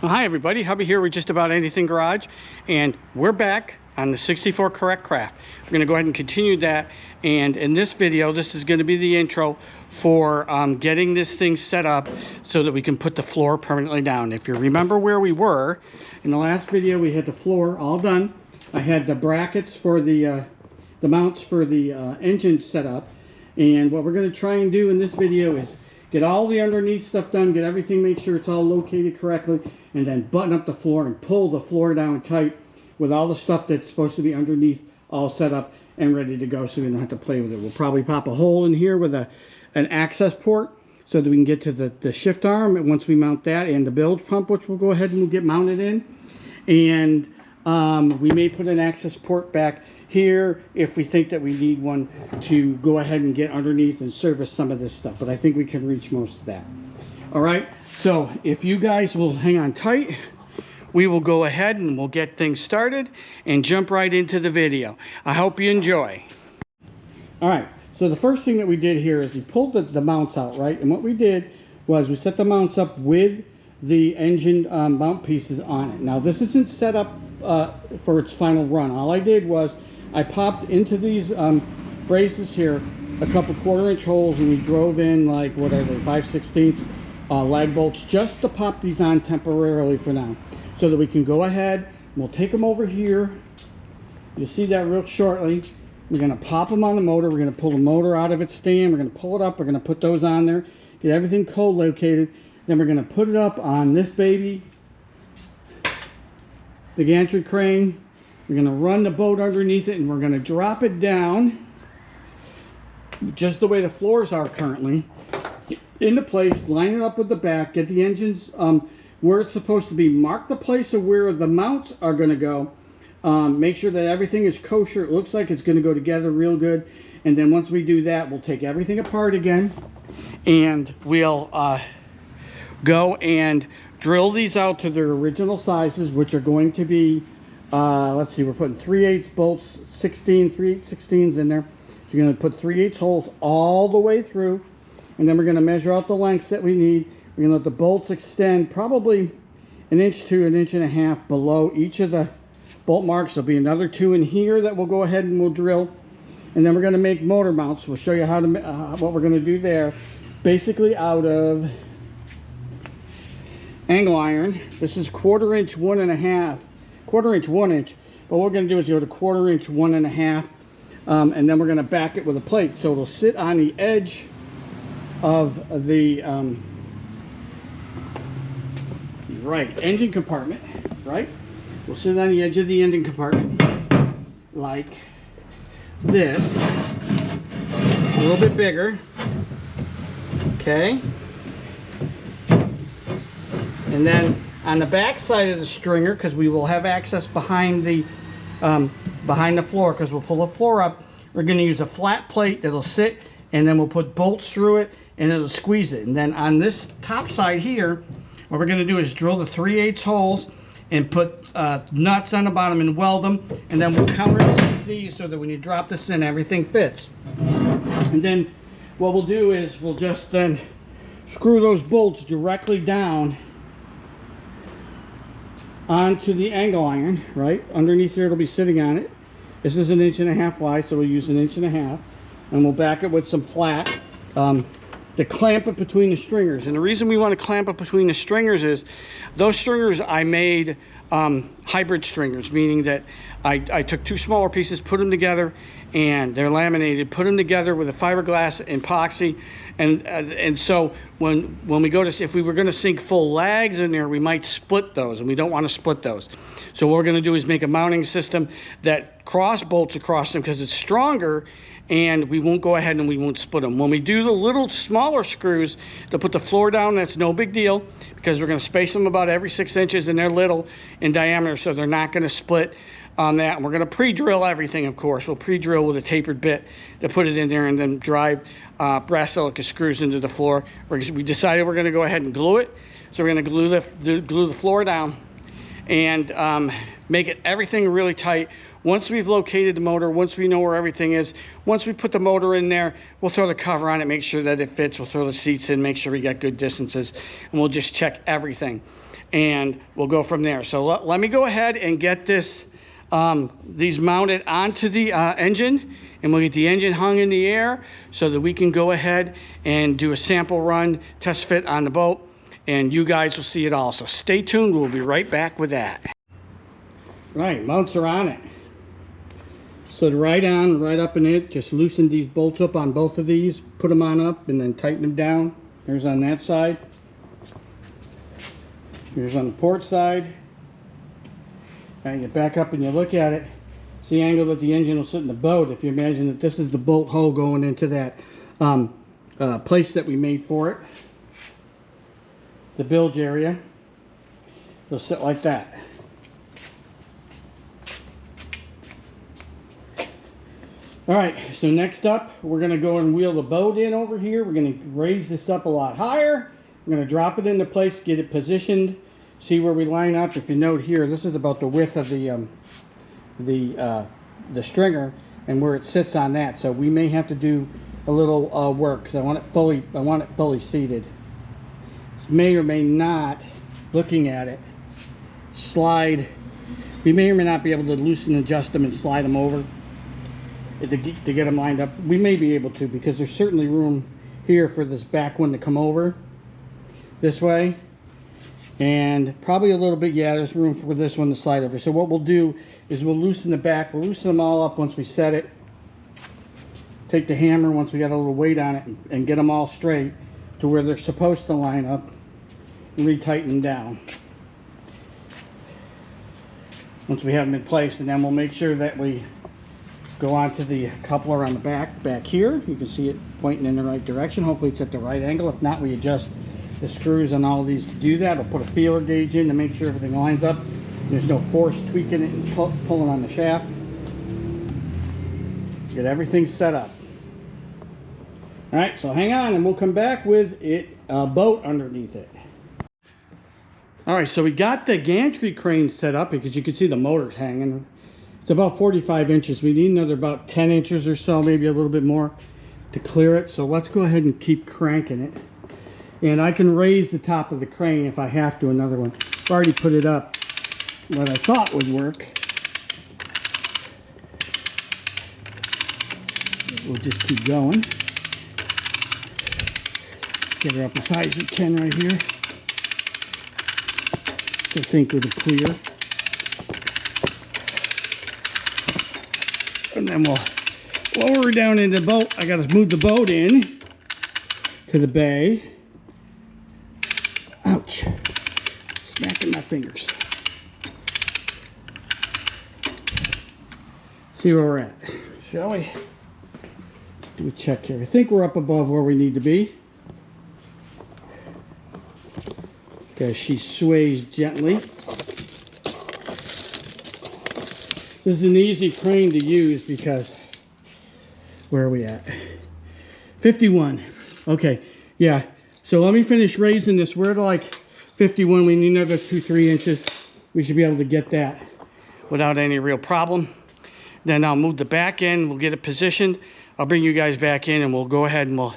Well, hi everybody, Hubby here with Just About Anything Garage, and we're back on the 64 Correct Craft. We're going to go ahead and continue that, and in this video, this is going to be the intro for getting this thing set up so that we can put the floor permanently down. If you remember where we were, in the last video we had the floor all done. I had the brackets for the mounts for the engine set up, and what we're going to try and do in this video is get all the underneath stuff done, get everything, make sure it's all located correctly, and then button up the floor and pull the floor down tight with all the stuff that's supposed to be underneath all set up and ready to go, so we don't have to play with it. We'll probably pop a hole in here with an access port so that we can get to the shift arm, and once we mount that, and the bilge pump, which we'll go ahead and we'll get mounted in. And we may put an access port back here if we think that we need one to go ahead and get underneath and service some of this stuff, but I think we can reach most of that. All right, so if you guys will hang on tight, we will go ahead and we'll get things started and jump right into the video. I hope you enjoy. All right, so the first thing that we did here is we pulled the mounts out, right? And what we did was we set the mounts up with the engine mount pieces on it. Now this isn't set up for its final run. All I did was I popped into these braces here a couple 1/4-inch holes, and we drove in, like, what are they, 5/16 lag bolts, just to pop these on temporarily for now, so that we can go ahead and we'll take them over here. You'll see that real shortly. We're going to pop them on the motor. We're going to pull the motor out of its stand. We're going to pull it up. We're going to put those on there, get everything co-located. Then we're going to put it up on this baby, the gantry crane. We're going to run the boat underneath it, and we're going to drop it down just the way the floors are currently into place, line it up with the back, get the engines where it's supposed to be, mark the place of where the mounts are going to go, make sure that everything is kosher. It looks like it's going to go together real good. And then once we do that, we'll take everything apart again, and we'll go and drill these out to their original sizes, which are going to be let's see, we're putting 3/8 bolts, 3/8/16s in there. So you're going to put 3/8 holes all the way through, and then we're going to measure out the lengths that we need. We're going to let the bolts extend probably 1 inch to 1.5 inches below each of the bolt marks. There'll be another 2 in here that we'll go ahead and we'll drill, and then we're going to make motor mounts. We'll show you how to what we're going to do there, basically out of angle iron. This is 1/4 inch, 1.5, 1/4 inch, 1 inch, but what we're going to do is go to 1/4 inch, 1.5, and then we're going to back it with a plate, so it'll sit on the edge of the engine compartment, right? We'll sit on the edge of the engine compartment like this, a little bit bigger, okay? And then on the back side of the stringer, because we will have access behind the floor, because we'll pull the floor up, we're going to use a flat plate that'll sit, and then we'll put bolts through it, and it'll squeeze it. And then on this top side here, what we're going to do is drill the 3/8 holes and put nuts on the bottom and weld them, and then we'll countersink these so that when you drop this in, everything fits. And then what we'll do is we'll just then screw those bolts directly down onto the angle iron, right? Underneath here, it'll be sitting on it. This is 1.5 inches wide, so we'll use 1.5 inches, and we'll back it with some flat to clamp it between the stringers. And the reason we want to clamp it between the stringers is those stringers I made hybrid stringers, meaning that I took 2 smaller pieces, put them together, and they're laminated, put them together with a fiberglass epoxy, and so when we go to, if we were going to sink full lags in there, we might split those, and we don't want to split those. So what we're going to do is make a mounting system that cross bolts across them, because it's stronger, and we won't go ahead and we won't split them. When we do the little smaller screws to put the floor down, that's no big deal, because we're going to space them about every 6 inches, and they're little in diameter, so they're not going to split on that. And we're going to pre-drill everything, of course. We'll pre-drill with a tapered bit to put it in there, and then drive brass silica screws into the floor. We decided we're going to go ahead and glue it, so we're going to glue the floor down and make it everything really tight. once we've located the motor, once we know where everything is, once we put the motor in there, we'll throw the cover on it, make sure that it fits. We'll throw the seats in, make sure we got good distances, and we'll just check everything. And we'll go from there. So let me go ahead and get this, these mounted onto the engine, and we'll get the engine hung in the air so that we can go ahead and do a sample run, test fit on the boat, and you guys will see it all. So stay tuned, we'll be right back with that. Right, mounts are on it. Slid right on, right up in it. Just loosen these bolts up on both of these, put them on up, and then tighten them down. Here's on that side. Here's on the port side. And you back up and you look at it. It's the angle that the engine will sit in the boat. If you imagine that this is the bolt hole going into that place that we made for it, the bilge area, it'll sit like that. All right, so next up, we're gonna go and wheel the boat in over here. We're gonna raise this up a lot higher. We're gonna drop it into place, get it positioned, see where we line up. If you note here, this is about the width of the stringer and where it sits on that. So we may have to do a little work because I want it fully seated. This may or may not, looking at it, slide. We may or may not be able to loosen and adjust them and slide them over to get them lined up. We may be able to, because there's certainly room here for this back one to come over this way, and probably a little bit, yeah, there's room for this one to slide over. So what we'll do is we'll loosen the back, we'll loosen them all up once we set it, take the hammer once we got a little weight on it, and get them all straight to where they're supposed to line up, and retighten them down once we have them in place. And then we'll make sure that we go on to the coupler on the back here. You can see it pointing in the right direction. Hopefully it's at the right angle. If not, we adjust the screws on all of these to do that. I'll put a feeler gauge in to make sure everything lines up. There's no force tweaking it and pulling on the shaft. Get everything set up. All right, so hang on and we'll come back with a boat underneath it. All right, so we got the gantry crane set up because you can see the motor's hanging. It's about 45 inches. We need another about 10 inches or so, maybe a little bit more to clear it. So let's go ahead and keep cranking it. And I can raise the top of the crane if I have to, another one. I've already put it up what I thought would work. We'll just keep going. Get her up as high as we can right here. I think it'll clear. And then we'll lower her down into the boat. I gotta move the boat in to the bay. Ouch. Smacking my fingers. See where we're at, shall we? Do a check here. I think we're up above where we need to be. Okay, she sways gently. This is an easy crane to use because, where are we at? 51. Okay, yeah. So let me finish raising this. We're at like 51. We need another 2-3 inches. We should be able to get that without any real problem. Then I'll move the back end. We'll get it positioned. I'll bring you guys back in and we'll go ahead and we'll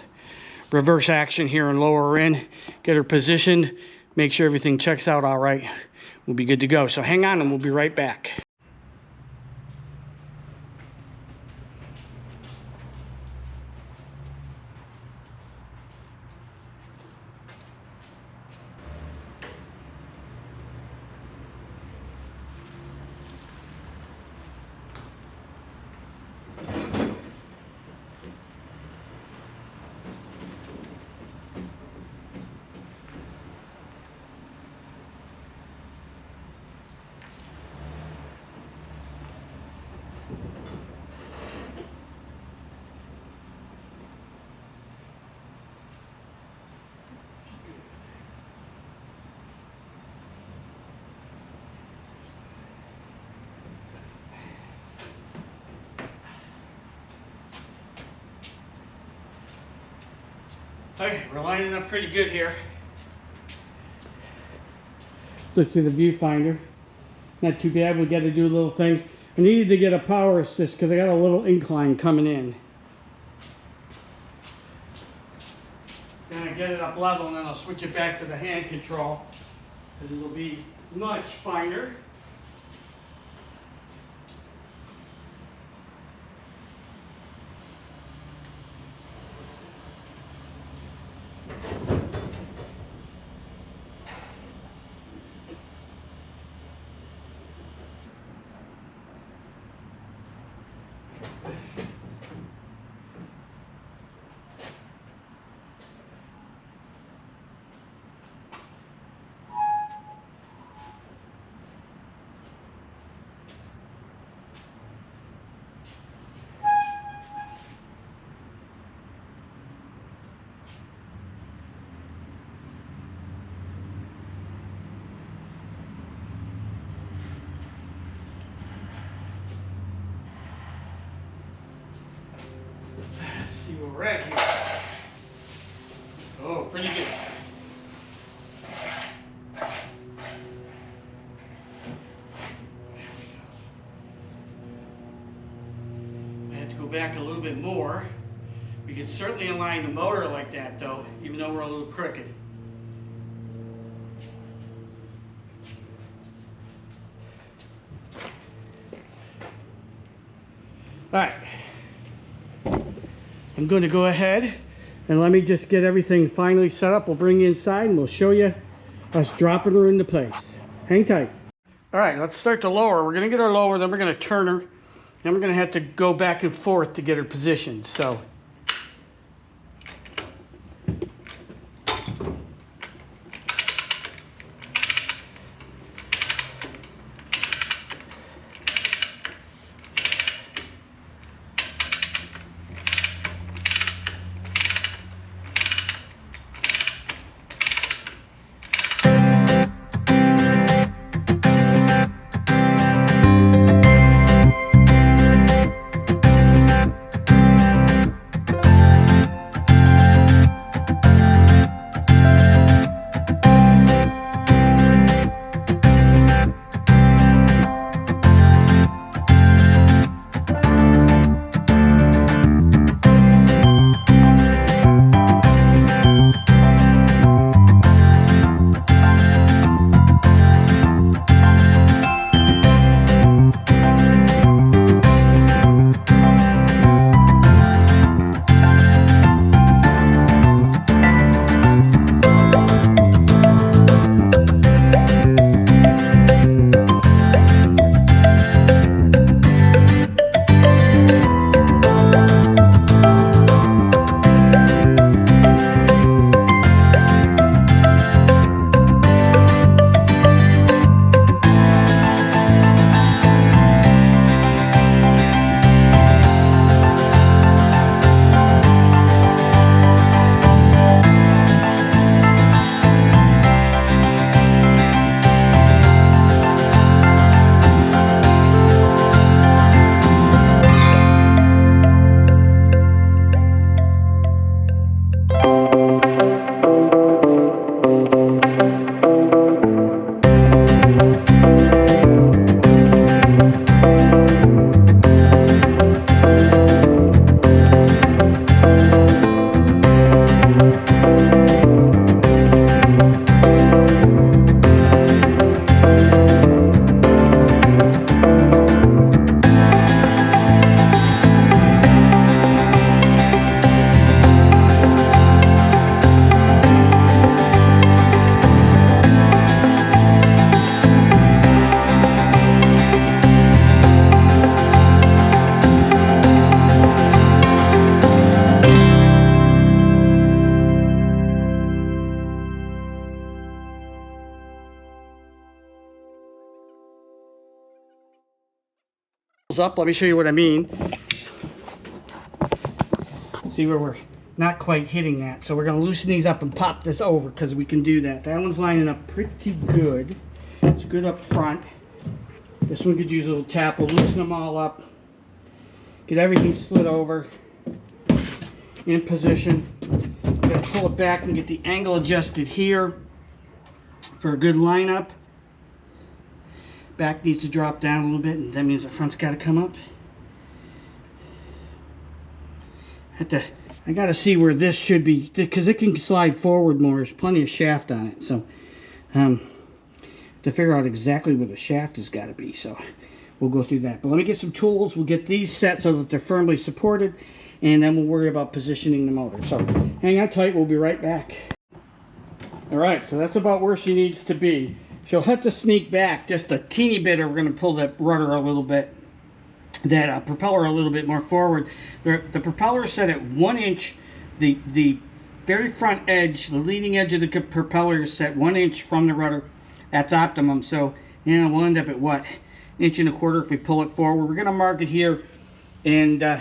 reverse action here and lower her in, get her positioned, make sure everything checks out all right. We'll be good to go. So hang on and we'll be right back. Okay, we're lining up pretty good here. Look through the viewfinder. Not too bad. We got to do little things. I needed to get a power assist because I got a little incline coming in. Then I get it up level and then I'll switch it back to the hand control because it'll be much finer. See where we're at here. Oh, pretty good. I had to go back a little bit more. We could certainly align the motor like that though, even though we're a little crooked. All right. I'm going to go ahead and let me just get everything finally set up. We'll bring you inside and we'll show you us dropping her into place. Hang tight. All right, let's start to lower. We're going to get her lower, then we're going to turn her. Then we're going to have to go back and forth to get her positioned. So up, let me show you what I mean. See where we're not quite hitting that, so we're going to loosen these up and pop this over because we can do that. That one's lining up pretty good. It's good up front. This one could use a little tap. We'll loosen them all up, get everything slid over in position. I'm going to pull it back and get the angle adjusted here for a good lineup. back needs to drop down a little bit, and that means the front's got to come up. I got to see where this should be, because it can slide forward more. There's plenty of shaft on it, so to figure out exactly where the shaft has got to be. So we'll go through that. But let me get some tools. We'll get these set so that they're firmly supported, and then we'll worry about positioning the motor. So hang on tight. We'll be right back. All right, so that's about where she needs to be. She'll have to sneak back just a teeny bit, or we're going to pull that rudder a little bit, that propeller a little bit more forward. The propeller is set at 1 inch. The very front edge, the leading edge of the propeller is set 1 inch from the rudder. That's optimum. So, you know, we'll end up at what? 1.25 inches if we pull it forward. We're going to mark it here and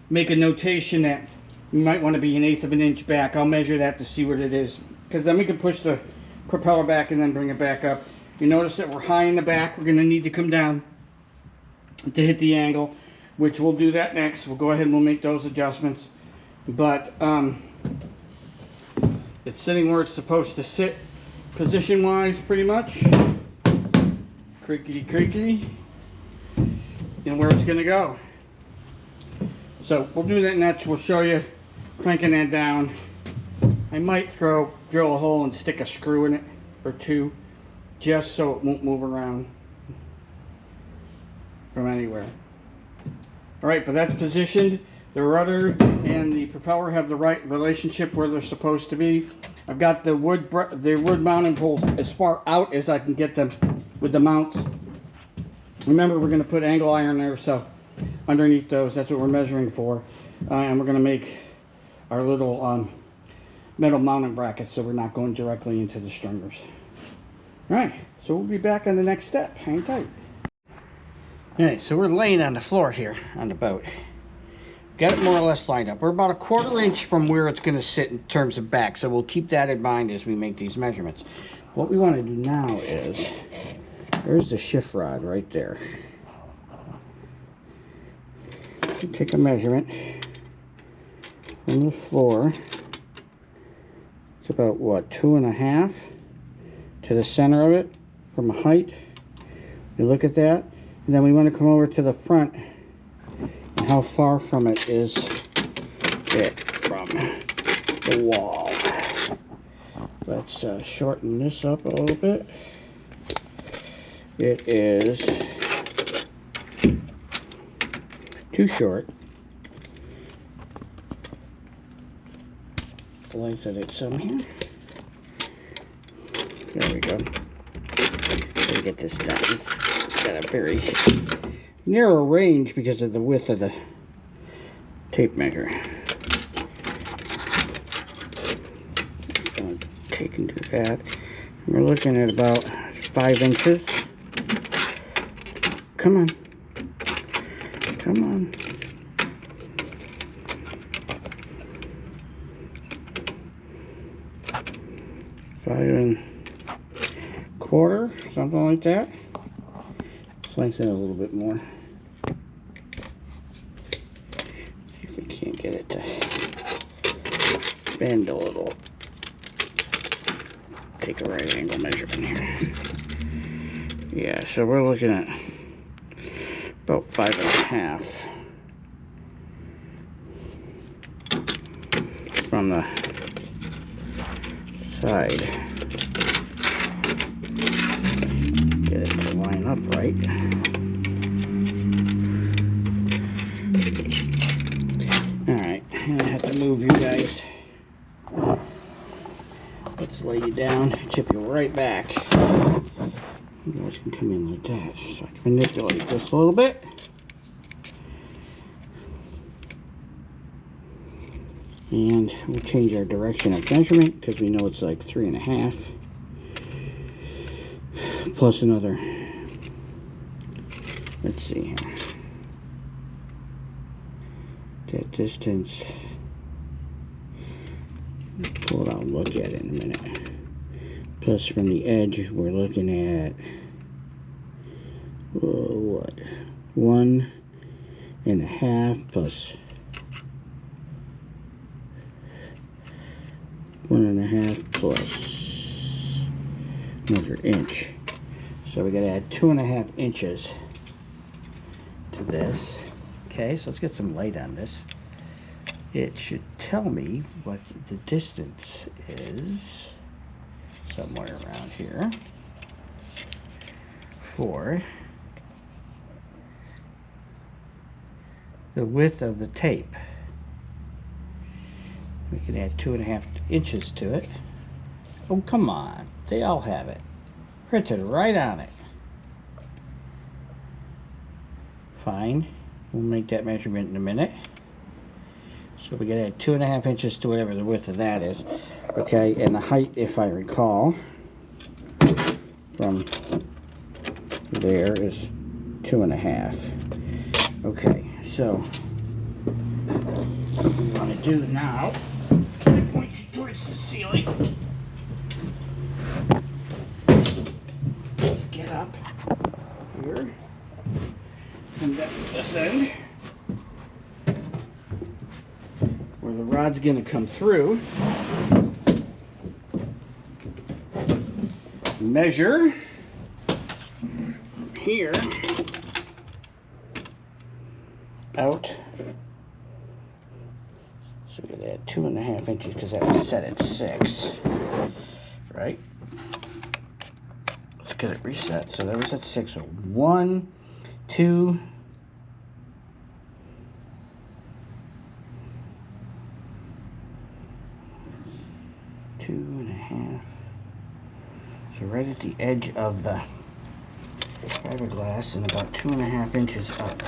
make a notation that we might want to be 1/8 of an inch back. I'll measure that to see what it is, because then we can push the propeller back and then bring it back up. You notice that we're high in the back. We're going to need to come down to hit the angle, which we'll do that next. We'll go ahead and we'll make those adjustments. But it's sitting where it's supposed to sit, position wise, pretty much. Creaky creaky, and where it's going to go. So we'll do that next. We'll show you cranking that down. I might drill a hole and stick a screw in it or two, just so it won't move around from anywhere. All right, but that's positioned. The rudder and the propeller have the right relationship where they're supposed to be. I've got the wood mounting poles as far out as I can get them with the mounts. Remember, we're going to put angle iron there, so underneath those, that's what we're measuring for. And we're going to make our little metal mounting brackets, so we're not going directly into the stringers. All right, so we'll be back on the next step. Hang tight. Okay, so we're laying on the floor here on the boat. Got it more or less lined up. We're about 1/4 inch from where it's going to sit in terms of back, so we'll keep that in mind as we make these measurements. What we want to do now is, there's the shift rod right there. Take a measurement from the floor. It's about, what, 2.5 to the center of it from a height. You look at that, and then we want to come over to the front. And how far from it is it from the wall? Let's shorten this up a little bit. It is too short. The length of it somewhere. There we go. Let me get this done. It's got a very narrow range because of the width of the tape measure. I'm going to take and do that. We're looking at about 5 inches. Come on. Come on. Five and 1/4, something like that. Let's lengthen it a little bit more. See if we can't get it to bend a little. Take a right angle measurement here. Yeah, so we're looking at about 5.5 from the side. Get it to line up right. Alright, I have to move you guys. Let's lay you down, chip you right back. You guys can come in like that, so I can manipulate this a little bit. And we'll change our direction of measurement because we know it's like 3.5 plus another. Let's see here. That distance. Pull it out and look at it in a minute. Plus from the edge, we're looking at what? 1.5 plus 1.5 plus another inch. So we got to add 2.5 inches to this. Okay, so let's get some light on this. It should tell me what the distance is, somewhere around here, for the width of the tape. We can add 2.5 inches to it. Oh, come on. They all have it. Printed right on it. Fine. We'll make that measurement in a minute. So we gotta add 2.5 inches to whatever the width of that is. Okay, and the height, if I recall, from there is 2.5. Okay, so what we want to do now, I point you towards the ceiling. Let's get up here and then this end, where the rod's going to come through. Measure here out. So we gotta add 2.5 inches because that was set at 6, right? Let's get it reset. So that was at 6. So 1, 2, 2.5. So right at the edge of the fiberglass and about 2.5 inches up.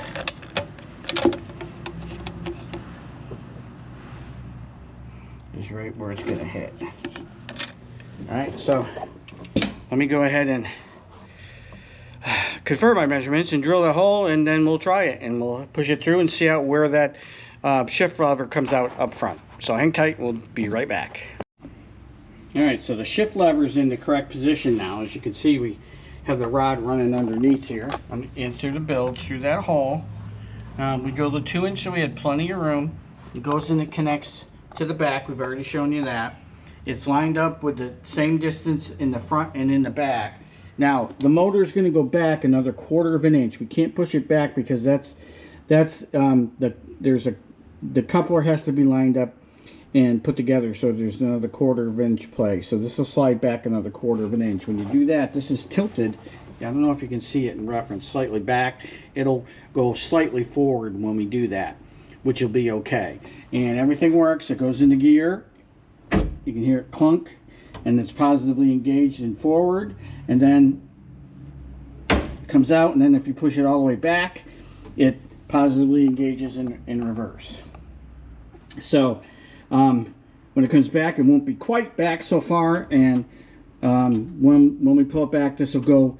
Is right where it's going to hit. Alright, so let me go ahead and confirm my measurements and drill the hole, and then we'll try it and we'll push it through and see out where that shift lever comes out up front. So hang tight, we'll be right back. Alright, so the shift lever is in the correct position now. As you can see, we have the rod running underneath here, in through the bilge, through that hole. We drilled a 2-inch, so we had plenty of room. It goes and it connects to the back. We've already shown you that. It's lined up with the same distance in the front and in the back. Now, the motor is going to go back another 1/4 inch. We can't push it back because the coupler has to be lined up and put together, so there's another 1/4 inch play. So this will slide back another 1/4 inch. When you do that, this is tilted. I don't know if you can see it in reference, slightly back. It'll go slightly forward when we do that, which will be okay. And everything works. It goes into gear. You can hear it clunk, and it's positively engaged in forward, and then it comes out, and then if you push it all the way back, it positively engages in reverse. So when it comes back, it won't be quite back so far, and when we pull it back, this will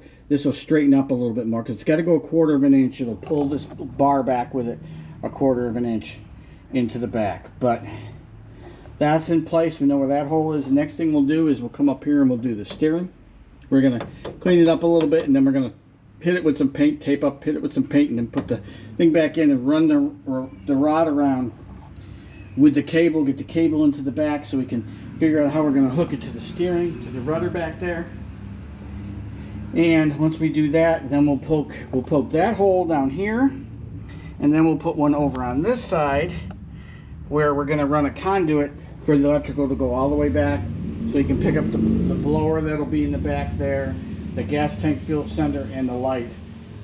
straighten up a little bit more, because it's got to go 1/4 inch. It'll pull this bar back with it 1/4 inch into the back. But that's in place. We know where that hole is. The next thing we'll do is we'll come up here and we'll do the steering. We're going to clean it up a little bit, and then we're going to hit it with some paint, tape up, hit it with some paint, and then put the thing back in and run the rod around with the cable, get the cable into the back so we can figure out how we're going to hook it to the steering, to the rudder back there. And once we do that, then we'll poke that hole down here, and then we'll put one over on this side where we're going to run a conduit for the electrical to go all the way back, so you can pick up the blower that'll be in the back there, the gas tank fuel sender, and the light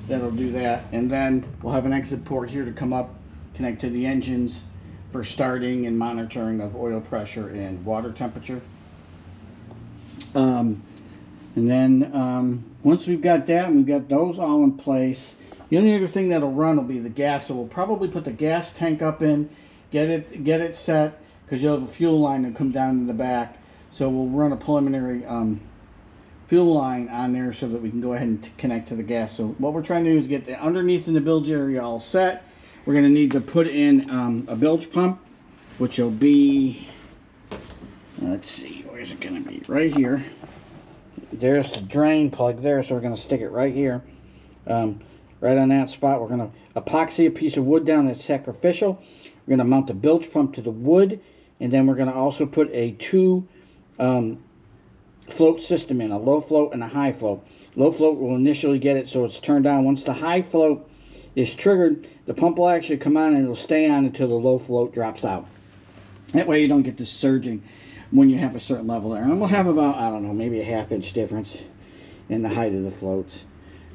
that'll do that. And then we'll have an exit port here to come up, connect to the engines for starting and monitoring of oil pressure and water temperature. And then once we've got that and we've got those all in place, the only other thing that'll run will be the gas. So we'll probably put the gas tank up in, get it set, because you'll have a fuel line that come down in the back. So we'll run a preliminary fuel line on there so that we can go ahead and connect to the gas. So what we're trying to do is get the underneath in the bilge area all set. We're going to need to put in a bilge pump, which will be, let's see, where's it going to be? Right here. There's the drain plug there, so we're going to stick it right here. Right on that spot. We're going to epoxy a piece of wood down that's sacrificial. We're going to mount the bilge pump to the wood, and then we're going to also put a 2 float system in, a low float and a high float. Low float will initially get it so it's turned on. Once the high float is triggered, the pump will actually come on and it'll stay on until the low float drops out. That way you don't get this surging when you have a certain level there. And we'll have about, I don't know, maybe a ½ inch difference in the height of the floats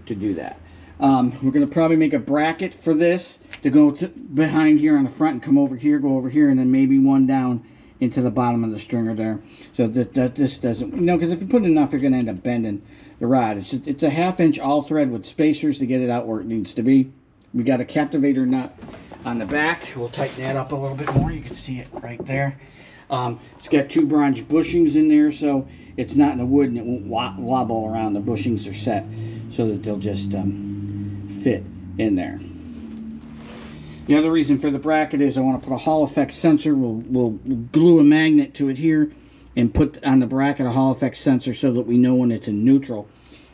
to do that. We're going to probably make a bracket for this to go behind here on the front and come over here, go over here, and then maybe one down into the bottom of the stringer there, so that this doesn't, you know, because if you put enough, you're going to end up bending the rod. It's a ½ inch all thread with spacers to get it out where it needs to be. We got a captivator nut on the back. We'll tighten that up a little bit more. You can see it right there. It's got 2 bronze bushings in there, so it's not in the wood and it won't wobble around. The bushings are set so that they'll just fit in there. The other reason for the bracket is I want to put a Hall effect sensor. We'll glue a magnet to it here and put on the bracket a Hall effect sensor so that we know when it's in neutral.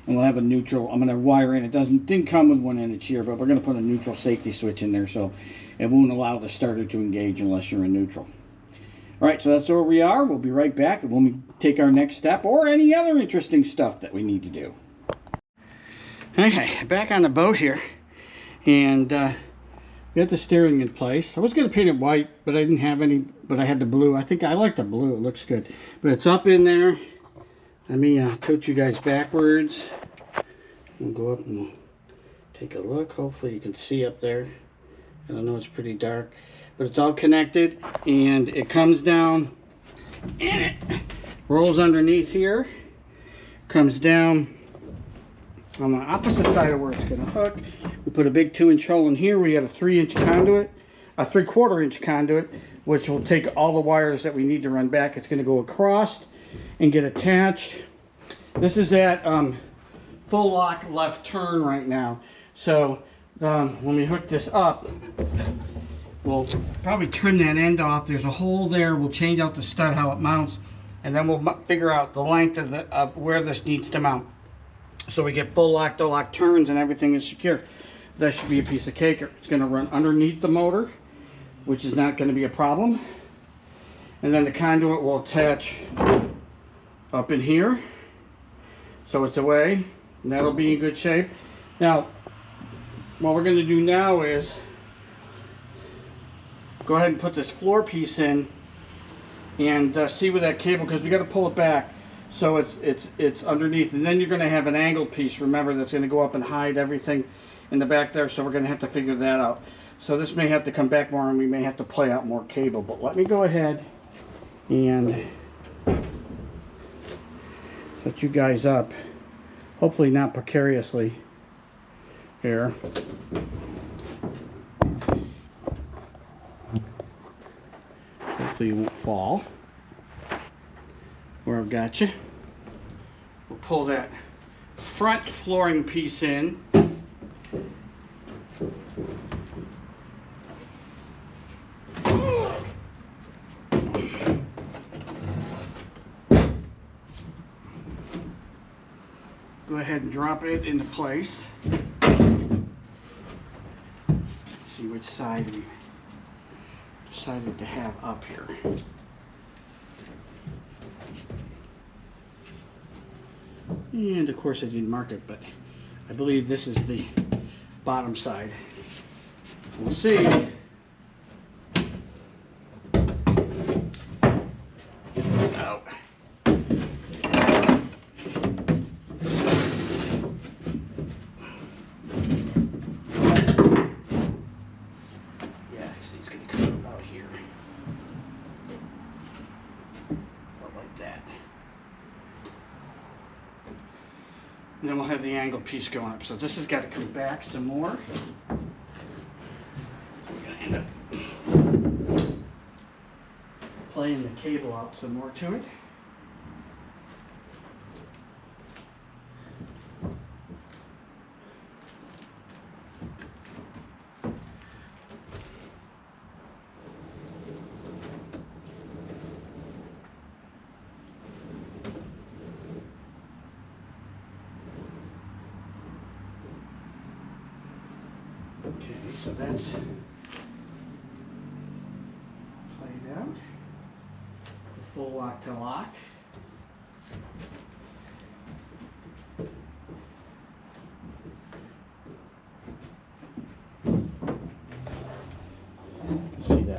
And we'll have a neutral. I'm going to wire in. It didn't come with one in each here, but we're going to put a neutral safety switch in there so it won't allow the starter to engage unless you're in neutral. All right, so that's where we are. We'll be right back when we take our next step or any other interesting stuff that we need to do. Okay, back on the boat here, and we got the steering in place. I was going to paint it white, but I didn't have any, but I had the blue. I think I like the blue. It looks good. But it's up in there. Let me tilt you guys backwards. We'll go up and take a look. Hopefully you can see up there. I don't know, it's pretty dark. But it's all connected, and it comes down, and it rolls underneath here. Comes down on the opposite side of where it's going to hook. We put a big 2-inch hole in here. We got a 3-inch conduit, a 3/4-inch conduit, which will take all the wires that we need to run back. It's going to go across and get attached. This is at full lock left turn right now. So when we hook this up, we'll probably trim that end off. There's a hole there. We'll change out the stud, how it mounts, and then we'll figure out the length of where this needs to mount. So we get full lock to lock turns and everything is secure. That should be a piece of cake. It's going to run underneath the motor, which is not going to be a problem. And then the conduit will attach up in here. So it's away, and that'll be in good shape. Now, what we're going to do now is go ahead and put this floor piece in and see with that cable, because we got to pull it back so it's underneath, and then you're going to have an angled piece, remember, that's going to go up and hide everything in the back there. So we're going to have to figure that out. So this may have to come back more, and we may have to play out more cable. But let me go ahead and set you guys up, hopefully not precariously here. Hopefully you won't fall where I've got you. We'll pull that front flooring piece in. Go ahead and drop it into place. See which side we decided to have up here. And of course I didn't mark it, but I believe this is the bottom side. We'll see. Get this out. And then we'll have the angled piece going up. So this has got to come back some more. We're going to end up playing the cable out some more to it. Okay, so that's played out. The full lock to lock.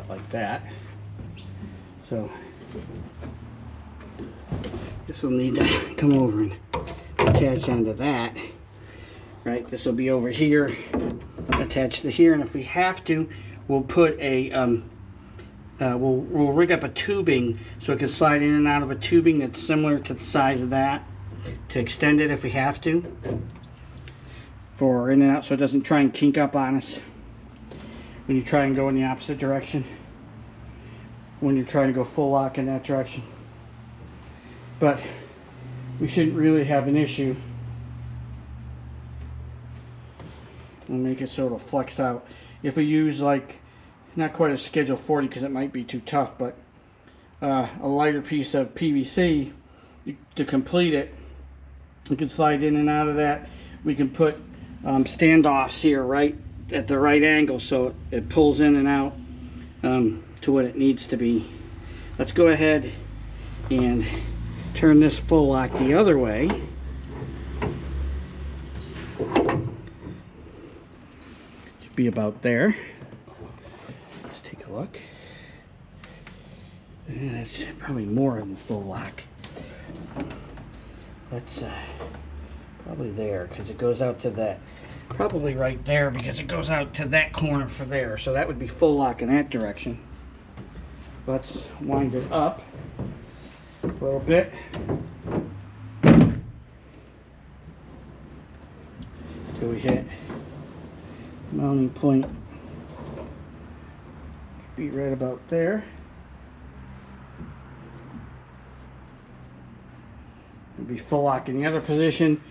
it like that. So this will need to come over and attach onto that. Right, this will be over here, attached to here, and if we have to, we'll put a we'll rig up a tubing so it can slide in and out of a tubing that's similar to the size of that to extend it if we have to, for in and out, so it doesn't try and kink up on us when you try and go in the opposite direction, when you're trying to go full lock in that direction. But we shouldn't really have an issue. We'll make it so it'll flex out. If we use, like, not quite a Schedule 40 because it might be too tough, but a lighter piece of PVC to complete it, we can slide in and out of that. We can put standoffs here right at the right angle so it pulls in and out to what it needs to be. Let's go ahead and turn this full lock the other way. Should be about there. Look, that's probably more than full lock. That's probably there because it goes out to that, probably right there because it goes out to that corner for there, so that would be full lock in that direction. Let's wind it up a little bit. Till we hit mounting point. Be right about there. It'll be full lock in the other position.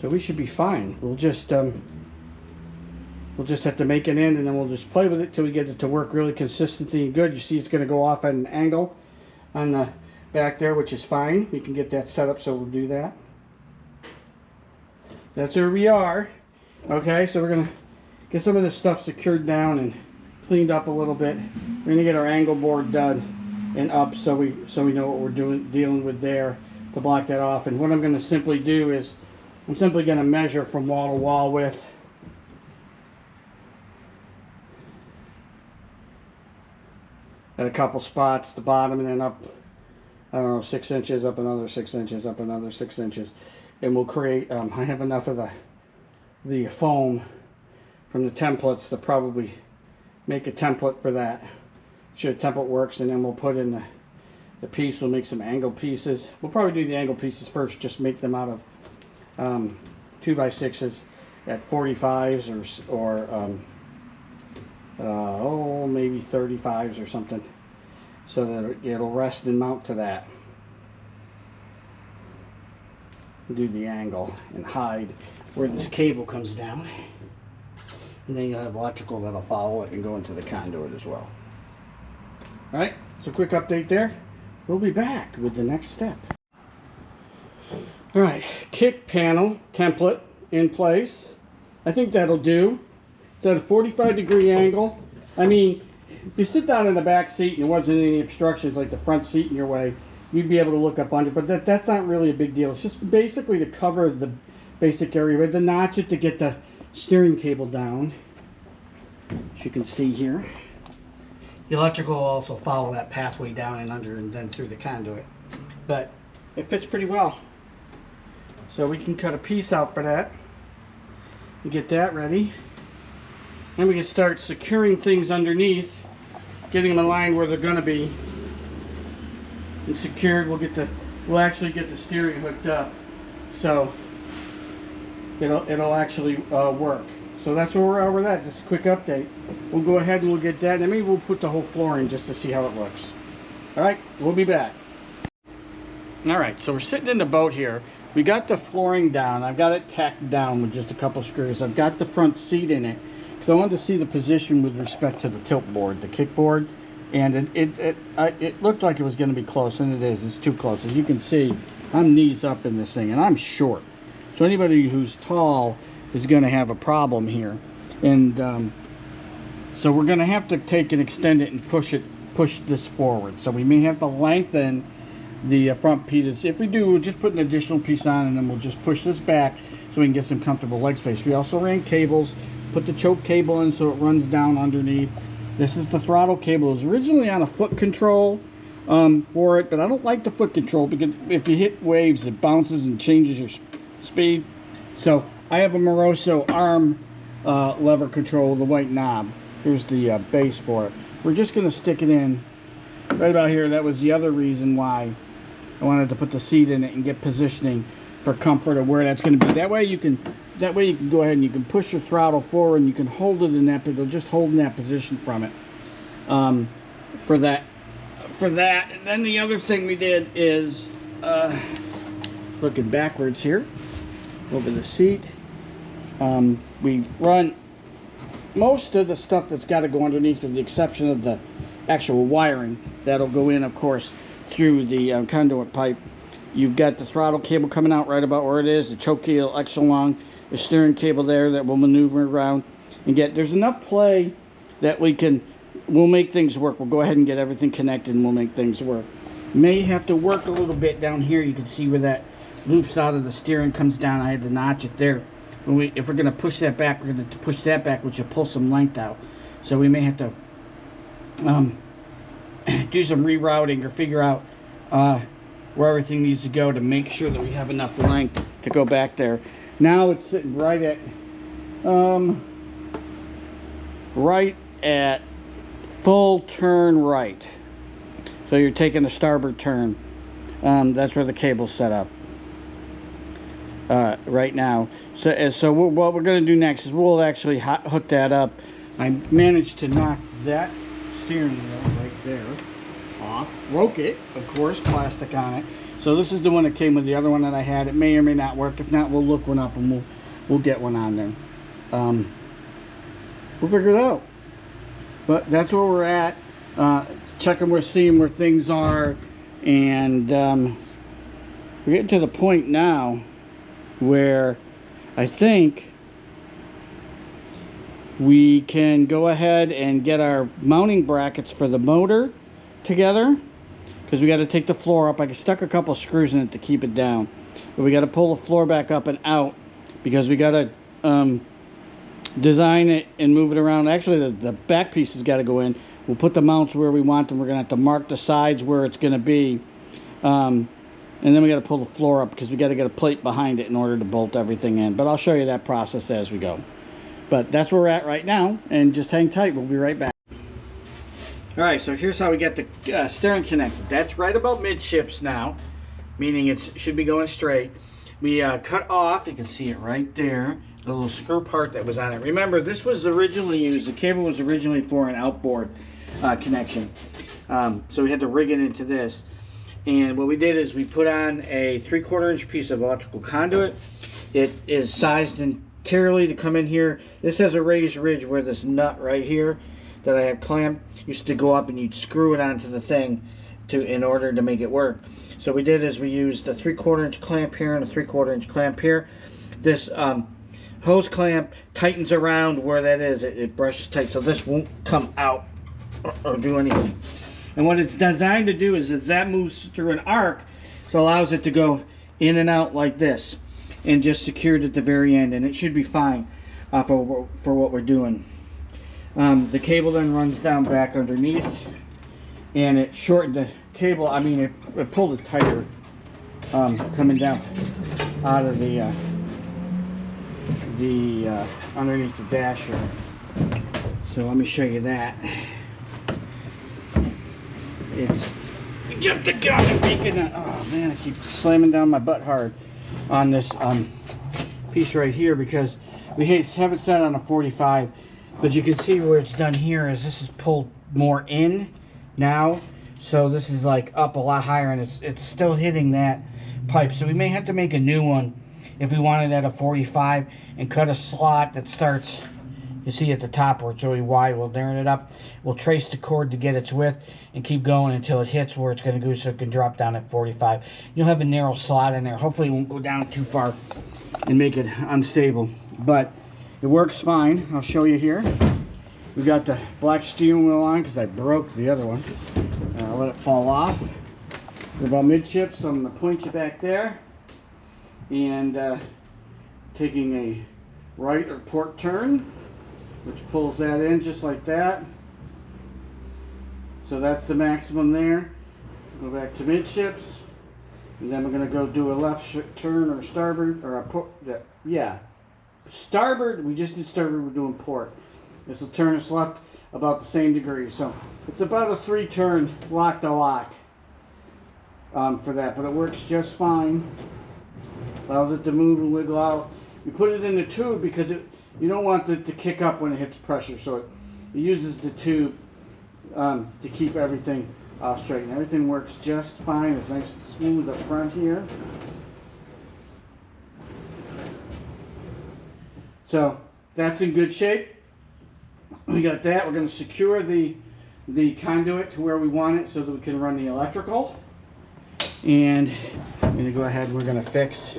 So we should be fine. We'll just have to make an end, and then we'll just play with it till we get it to work really consistently and good. You see it's going to go off at an angle on the back there, which is fine. We can get that set up, so we'll do that. That's where we are. Okay, so we're gonna get some of this stuff secured down and cleaned up a little bit. We're gonna get our angle board done and up so we know what we're dealing with there to block that off. And what I'm gonna simply do is I'm simply gonna measure from wall to wall width. At a couple spots, the bottom, and then up, I don't know, 6 inches, up another 6 inches, up another 6 inches. And we'll create, I have enough of the foam from the templates to probably make a template for that. Sure, the template works, and then we'll put in the piece. We'll make some angle pieces. We'll probably do the angle pieces first, just make them out of 2x6s at 45s or maybe 35s or something, so that it'll rest and mount to that. Do the angle and hide where this cable comes down, and then you'll have electrical that'll follow it and go into the conduit as well. Alright, so quick update there. We'll be back with the next step. Alright, kick panel template in place. I think that'll do. It's at a 45-degree angle. I mean, if you sit down in the back seat and there wasn't any obstructions like the front seat in your way, you'd be able to look up under, but that's not really a big deal. It's just basically to cover the basic area, but to notch it to get the steering cable down, as you can see here. The electrical will also follow that pathway down and under and then through the conduit, but it fits pretty well. So we can cut a piece out for that and get that ready. Then we can start securing things underneath, getting them in line where they're going to be. And secured, we'll actually get the steering hooked up, so it'll actually work. So that's where we're at with that. Just a quick update. We'll go ahead and we'll get that, and maybe we'll put the whole floor in just to see how it looks. All right, we'll be back. All right, so we're sitting in the boat here. We got the flooring down. I've got it tacked down with just a couple screws. I've got the front seat in it because I wanted to see the position with respect to the tilt board, the kickboard. And it looked like it was going to be close, and it is. It's too close. As you can see, I'm knees up in this thing, and I'm short. So anybody who's tall is going to have a problem here. And so we're going to have to take and extend it and push this forward. So we may have to lengthen the front piece. If we do, we'll just put an additional piece on, and then we'll just push this back so we can get some comfortable leg space. We also ran cables, put the choke cable in so it runs down underneath. This is the throttle cable. It was originally on a foot control for it, but I don't like the foot control because if you hit waves, it bounces and changes your speed. So I have a Moroso arm lever control with the white knob. Here's the base for it. We're just going to stick it in right about here. That was the other reason why I wanted to put the seat in it and get positioning for comfort of where that's going to be. That way you can go ahead and you can push your throttle forward and you can hold it in that, but it'll just hold in that position from it. For that. And then the other thing we did is looking backwards here over the seat. We run most of the stuff that's got to go underneath, with the exception of the actual wiring that'll go in, of course, through the conduit pipe. You've got the throttle cable coming out right about where it is, the choke cable extra long, the steering cable there that will maneuver around and get. There's enough play that we'll make things work. We'll go ahead and get everything connected and we'll make things work. May have to work a little bit down here. You can see where that loops out of the steering, comes down. I had to notch it there. If we're going to push that back, we're going to push that back, which will pull some length out. So we may have to do some rerouting or figure out where everything needs to go to make sure that we have enough length to go back there. Now it's sitting right at full turn right. So you're taking a starboard turn. That's where the cable's set up right now. So what we're going to do next is we'll actually hook that up. I managed to knock that steering wheel right there off. Broke it, of course, plastic on it. So this is the one that came with the other one that I had. It may or may not work. If not, we'll look one up and we'll get one on there. We'll figure it out. But that's where we're at. Seeing where things are, and we're getting to the point now where I think we can go ahead and get our mounting brackets for the motor together, because we got to take the floor up. I stuck a couple screws in it to keep it down, but we got to pull the floor back up and out because we got to design it and move it around. Actually, the back piece has got to go in. We'll put the mounts where we want them. We're going to have to mark the sides where it's going to be. And then we got to pull the floor up because we got to get a plate behind it in order to bolt everything in. But I'll show you that process as we go. But that's where we're at right now, and just hang tight. We'll be right back. All right, so here's how we get the steering connected. That's right about midships now, meaning it should be going straight. We cut off, you can see it right there, the little screw part that was on it. Remember, this was originally used, the cable was originally for an outboard connection. So we had to rig it into this. And what we did is we put on a 3/4 inch piece of electrical conduit. It is sized entirely to come in here. This has a raised ridge where this nut right here that I have clamped used to go up, and you'd screw it onto the thing in order to make it work. So what we did is we used a 3/4 inch clamp here and a 3/4 inch clamp here. This hose clamp tightens around where that is. It brushes tight, so this won't come out or do anything. And what it's designed to do is as that moves through an arc, it allows it to go in and out like this, and just secured at the very end, and it should be fine for what we're doing. The cable then runs down back underneath, and it shortened the cable. I mean, it pulled it tighter coming down out of the underneath the dasher. So let me show you that. You jumped the gun and making it. Oh man, I keep slamming down my butt hard on this piece right here because we have it set on a 45, but you can see where it's done here is this is pulled more in now, so this is like up a lot higher, and it's still hitting that pipe. So we may have to make a new one if we wanted at a 45 and cut a slot that starts, you see at the top where it's really wide. We'll narrow it up. We'll trace the cord to get its width and keep going until it hits where it's going to go, so it can drop down at 45. You'll have a narrow slot in there. Hopefully it won't go down too far and make it unstable, but it works fine. I'll show you here. We got the black steering wheel on because I broke the other one. I'll let it fall off. We're about midship, so I'm going to point you back there. And taking a right or port turn, which pulls that in just like that. So that's the maximum there. Go back to midships. And then we're going to go do a left turn or starboard, or a port. Yeah. Starboard, we just did starboard, we're doing port. This will turn us left about the same degree. So it's about a 3-turn lock to lock for that, but it works just fine. Allows it to move and wiggle out. You put it in the tube because you don't want it to kick up when it hits pressure, so it uses the tube to keep everything straight. And everything works just fine. It's nice and smooth up front here. So that's in good shape. We got that. We're going to secure the conduit to where we want it so that we can run the electrical. And I'm going to go ahead and we're going to fix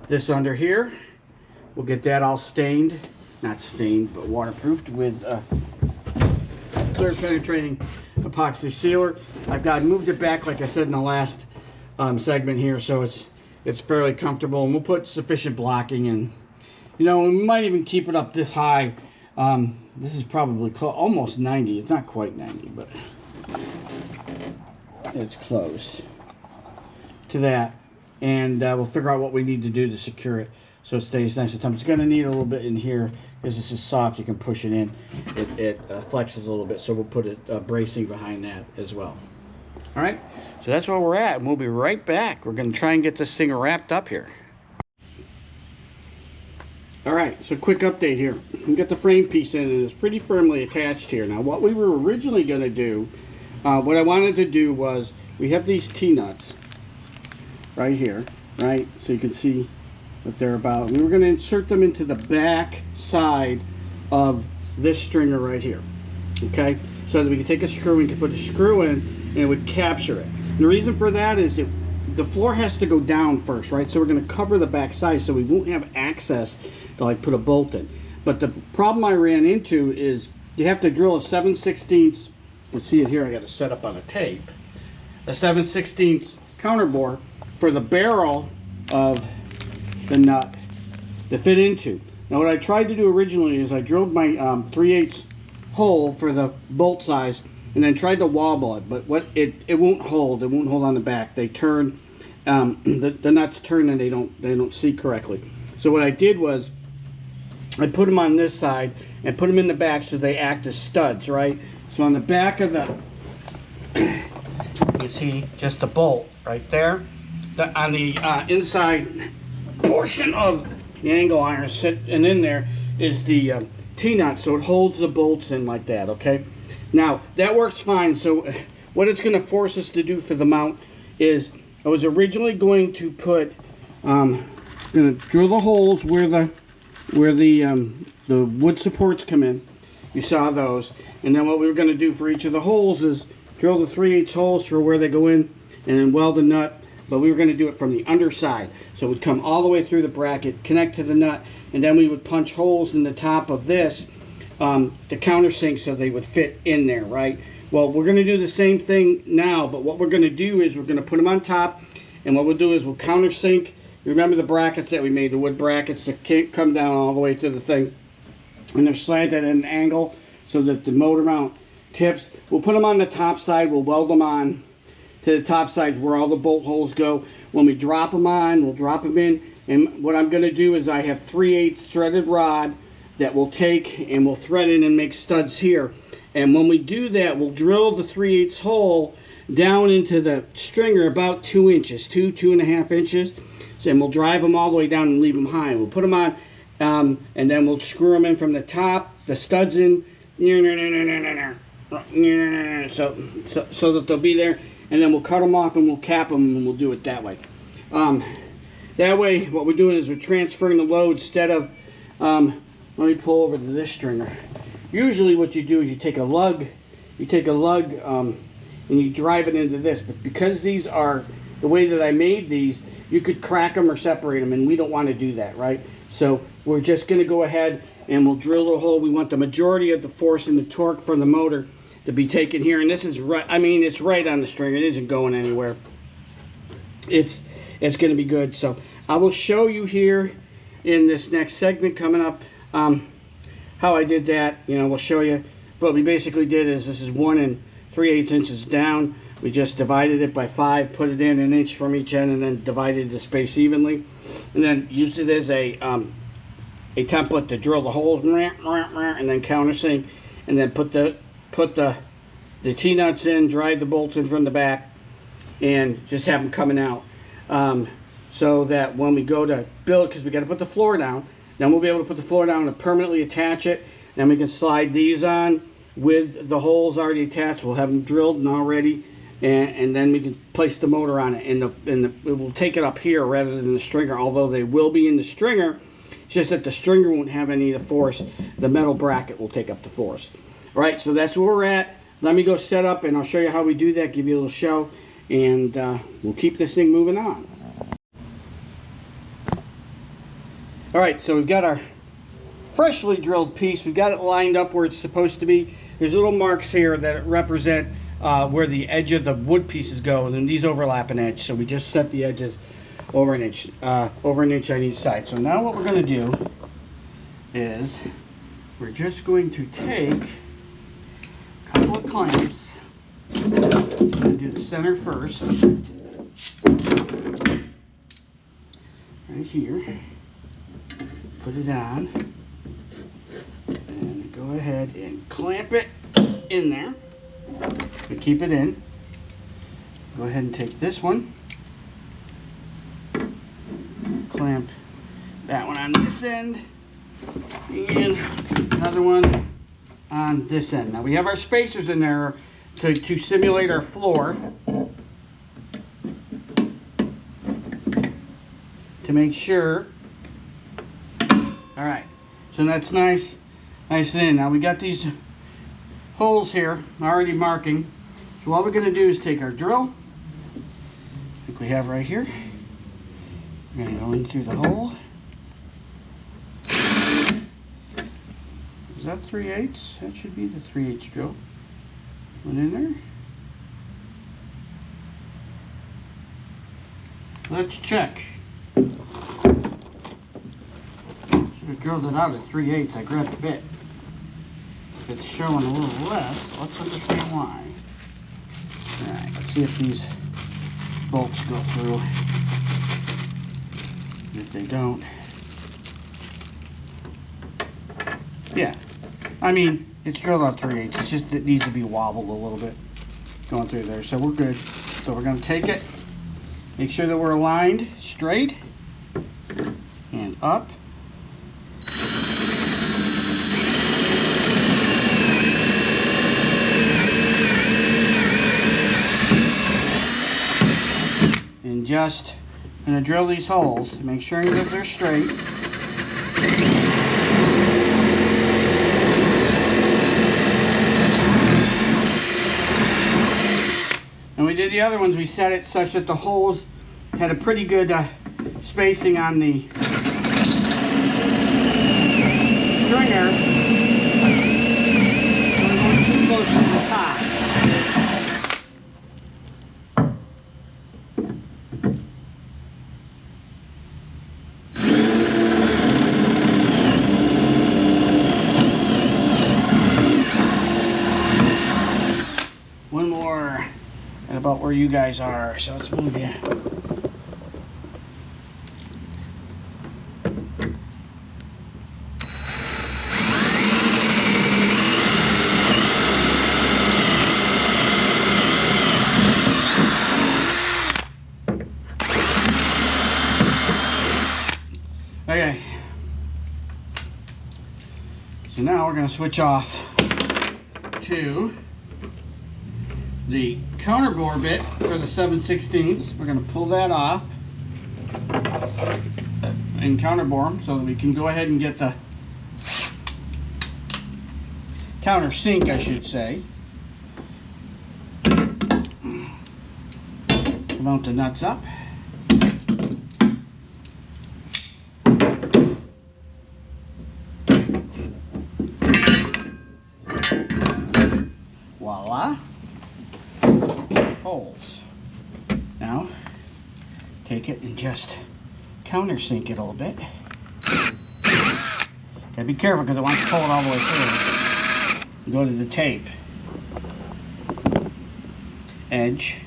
this under here. We'll get that all stained, not stained, but waterproofed with clear penetrating epoxy sealer. I've moved it back, like I said in the last segment here, so it's fairly comfortable, and we'll put sufficient blocking in. You know, we might even keep it up this high. This is probably almost 90. It's not quite 90, but it's close to that. And we'll figure out what we need to do to secure it so it stays nice and tight. It's going to need a little bit in here because this is soft. You can push it in. It flexes a little bit, so we'll put it bracing behind that as well. All right, so that's where we're at, and we'll be right back. We're going to try and get this thing wrapped up here. All right, so quick update here. We got the frame piece in, and it's pretty firmly attached here. Now, what we were originally going to do, what I wanted to do was, we have these T-nuts right here, right? So you can see what they're about. We were going to insert them into the back side of this stringer right here, okay? So that we can take a screw and can put a screw in, and it would capture it. And the reason for that is the floor has to go down first, right? So we're going to cover the back side so we won't have access to like put a bolt in. But the problem I ran into is you have to drill a 7/16. You can see it here. I got it set up on a tape. A 7/16 counter bore for the barrel of the nut to fit into. Now what I tried to do originally is I drilled my 3/8 hole for the bolt size and then tried to wobble it, but it won't hold. It won't hold on the back. They turn, the nuts turn and they don't see correctly. So what I did was I put them on this side and put them in the back so they act as studs, right? So on the back of the, you see just the bolt right there. On the inside portion of the angle iron and in there is the T-nut, so it holds the bolts in like that, okay? Now, that works fine. So what it's going to force us to do for the mount is I was originally going to put, going to drill the holes where the wood supports come in. You saw those. And then what we were going to do for each of the holes is drill the 3/8 holes for where they go in and then weld the nut. But we were going to do it from the underside. So it would come all the way through the bracket, connect to the nut, and then we would punch holes in the top of this to countersink so they would fit in there, right? Well, we're going to do the same thing now, but what we're going to do is we're going to put them on top, and what we'll do is we'll countersink. Remember the brackets that we made, the wood brackets that can't come down all the way to the thing, and they're slanted at an angle so that the motor mount tips. We'll put them on the top side, we'll weld them on to the top side where all the bolt holes go. When we drop them on, we'll drop them in, and what I'm going to do is I have 3/8 threaded rod that we'll take and we'll thread in and make studs here. And when we do that, we'll drill the 3/8 hole down into the stringer about 2 inches, 2.5 inches. So, and we'll drive them all the way down and leave them high. We'll put them on, and then we'll screw them in from the top, the studs in, so that they'll be there. And then we'll cut them off and we'll cap them and we'll do it that way. That way, what we're doing is we're transferring the load instead of, let me pull over to this stringer. Usually what you do is you take a lug and you drive it into this. But because these are the way that I made these, you could crack them or separate them, and we don't want to do that, right? So we're just going to go ahead and we'll drill the hole. We want the majority of the force and the torque from the motor to be taken here, and this is right, I mean, it's right on the stringer. It isn't going anywhere. it's going to be good. So I will show you here in this next segment coming up how I did that. You know, we'll show you. What we basically did is, this is 1 3/8 inches down. We just divided it by 5, put it in 1 inch from each end, and then divided the space evenly, and then used it as a template to drill the holes, and then countersink, and then put the T-nuts in, drive the bolts in from the back, and just have them coming out, so that when we go to build, because we got to put the floor down, then we'll be able to put the floor down and permanently attach it. Then we can slide these on with the holes already attached. We'll have them drilled and all ready, and then we can place the motor on it. And it will take it up here rather than the stringer, although they will be in the stringer. It's just that the stringer won't have any of the force. The metal bracket will take up the force. All right, so that's where we're at. Let me go set up, and I'll show you how we do that, give you a little show, and we'll keep this thing moving on. All right, so we've got our freshly drilled piece. We've got it lined up where it's supposed to be. There's little marks here that represent where the edge of the wood pieces go, and then these overlap an edge. So we just set the edges over an inch on each side. So now what we're going to do is we're just going to take a couple of clamps. I'm going to do the center first, right here. Put it on, and go ahead and clamp it in there. We keep it in. Go ahead and take this one, clamp that one on this end, and another one on this end. Now we have our spacers in there to simulate our floor, to make sure. All right, so that's nice and in. Now we got these holes here already marking. So what we're going to do is take our drill, like we have right here. We're going to go in through the hole. Is that 3/8? That should be the 3/8 drill. One in there. Let's check. I drilled it out at 3/8. I grabbed the bit. It's showing a little less. Let's understand why. Alright, let's see if these bolts go through. If they don't. Yeah. I mean, it's drilled out 3/8. It's just it needs to be wobbled a little bit going through there. So we're good. So we're going to take it. Make sure that we're aligned straight and up. And just going to drill these holes to make sure that they're straight. And we did the other ones, we set it such that the holes had a pretty good spacing on the stringer. So we're going too close to the top. One more at about where you guys are, so let's move you. Okay, so now we're going to switch off to the counterbore bit for the 7/16. We're going to pull that off and counterbore them so that we can go ahead and get the countersink, I should say. Mount the nuts up. Voila. Holes. Now, take it and just countersink it a little bit. Gotta be careful because I want to pull it all the way through. Go to the tape. Edge.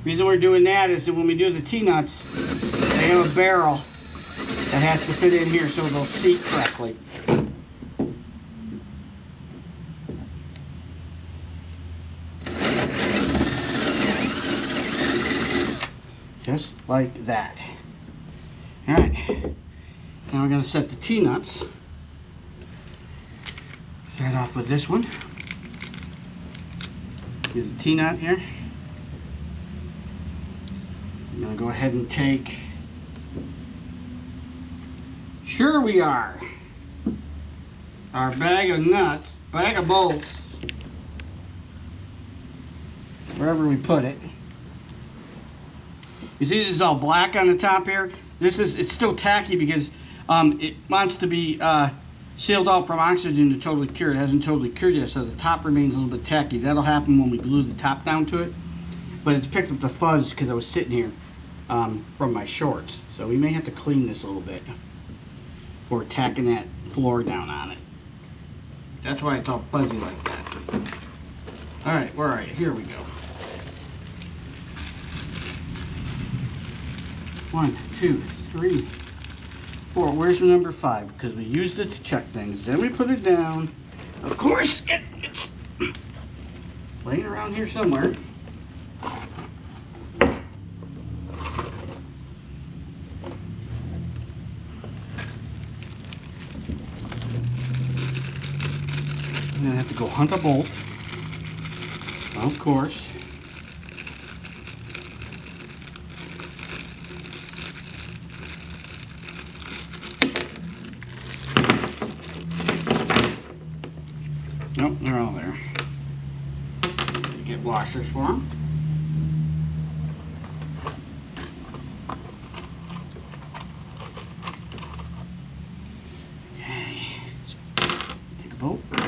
Reason we're doing that is that when we do the T-nuts, they have a barrel that has to fit in here so they'll seat correctly. Just like that. All right, now we're going to set the T-nuts. Start off with this one. Here's the T-nut here. I'm going to go ahead and take, sure we are, our bag of nuts, bag of bolts, wherever we put it. You see this is all black on the top here? It's still tacky because it wants to be sealed out from oxygen to totally cure. It hasn't totally cured yet, so the top remains a little bit tacky. That'll happen when we glue the top down to it. But it's picked up the fuzz because I was sitting here from my shorts. So we may have to clean this a little bit before tacking that floor down on it. That's why it's all fuzzy like that. All right, where are you? Here we go. 1, 2, 3, 4. Where's the number 5? Because we used it to check things. Then we put it down. Of course, it's laying around here somewhere. I'm gonna have to go hunt a bolt. Of course. Nope, they're all there. Get washers for them. Okay. Take a bolt. Take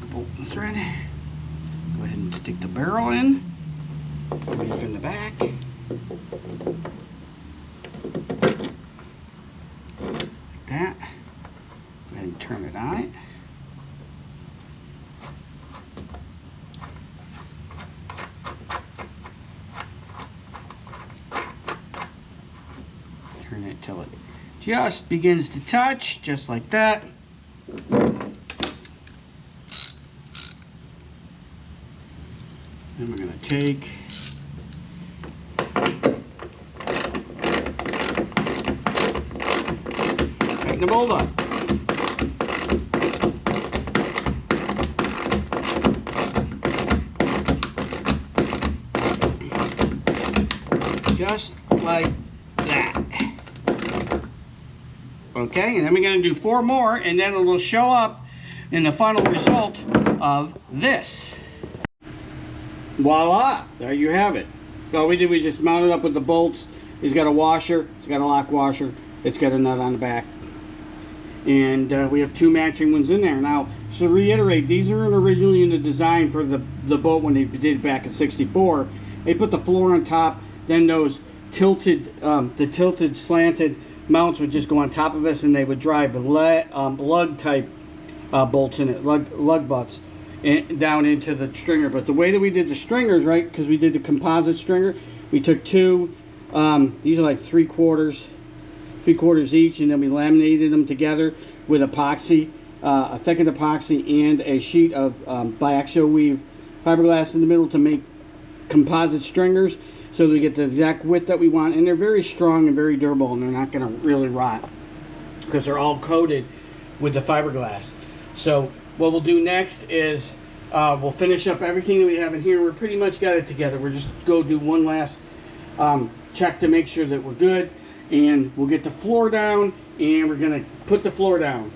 a bolt and thread. Go ahead and stick the barrel in. Leave in the back. Like that. Go ahead and turn it on it. Turn it till it just begins to touch, just like that. Then we're going to take tighten the mold up. Just like that. Okay, and then we're going to do 4 more, and then it will show up in the final result of this. Voila! There you have it. All we did, we just mounted up with the bolts. It's got a washer, it's got a lock washer, it's got a nut on the back. And we have 2 matching ones in there. Now, so to reiterate, these are originally in the design for the boat when they did it back in '64. They put the floor on top, then those tilted, slanted mounts would just go on top of us, and they would drive lug type bolts in it, lug butts, down into the stringer. But the way that we did the stringers, right, because we did the composite stringer, we took 2, these are like 3/4 each, and then we laminated them together with epoxy, a thickened epoxy, and a sheet of biaxial weave fiberglass in the middle to make composite stringers, so we get the exact width that we want. And they're very strong and very durable, and they're not going to really rot because they're all coated with the fiberglass. So what we'll do next is we'll finish up everything that we have in here. We're pretty much got it together. We're just go do one last check to make sure that we're good, and we'll get the floor down, and we're going to put the floor down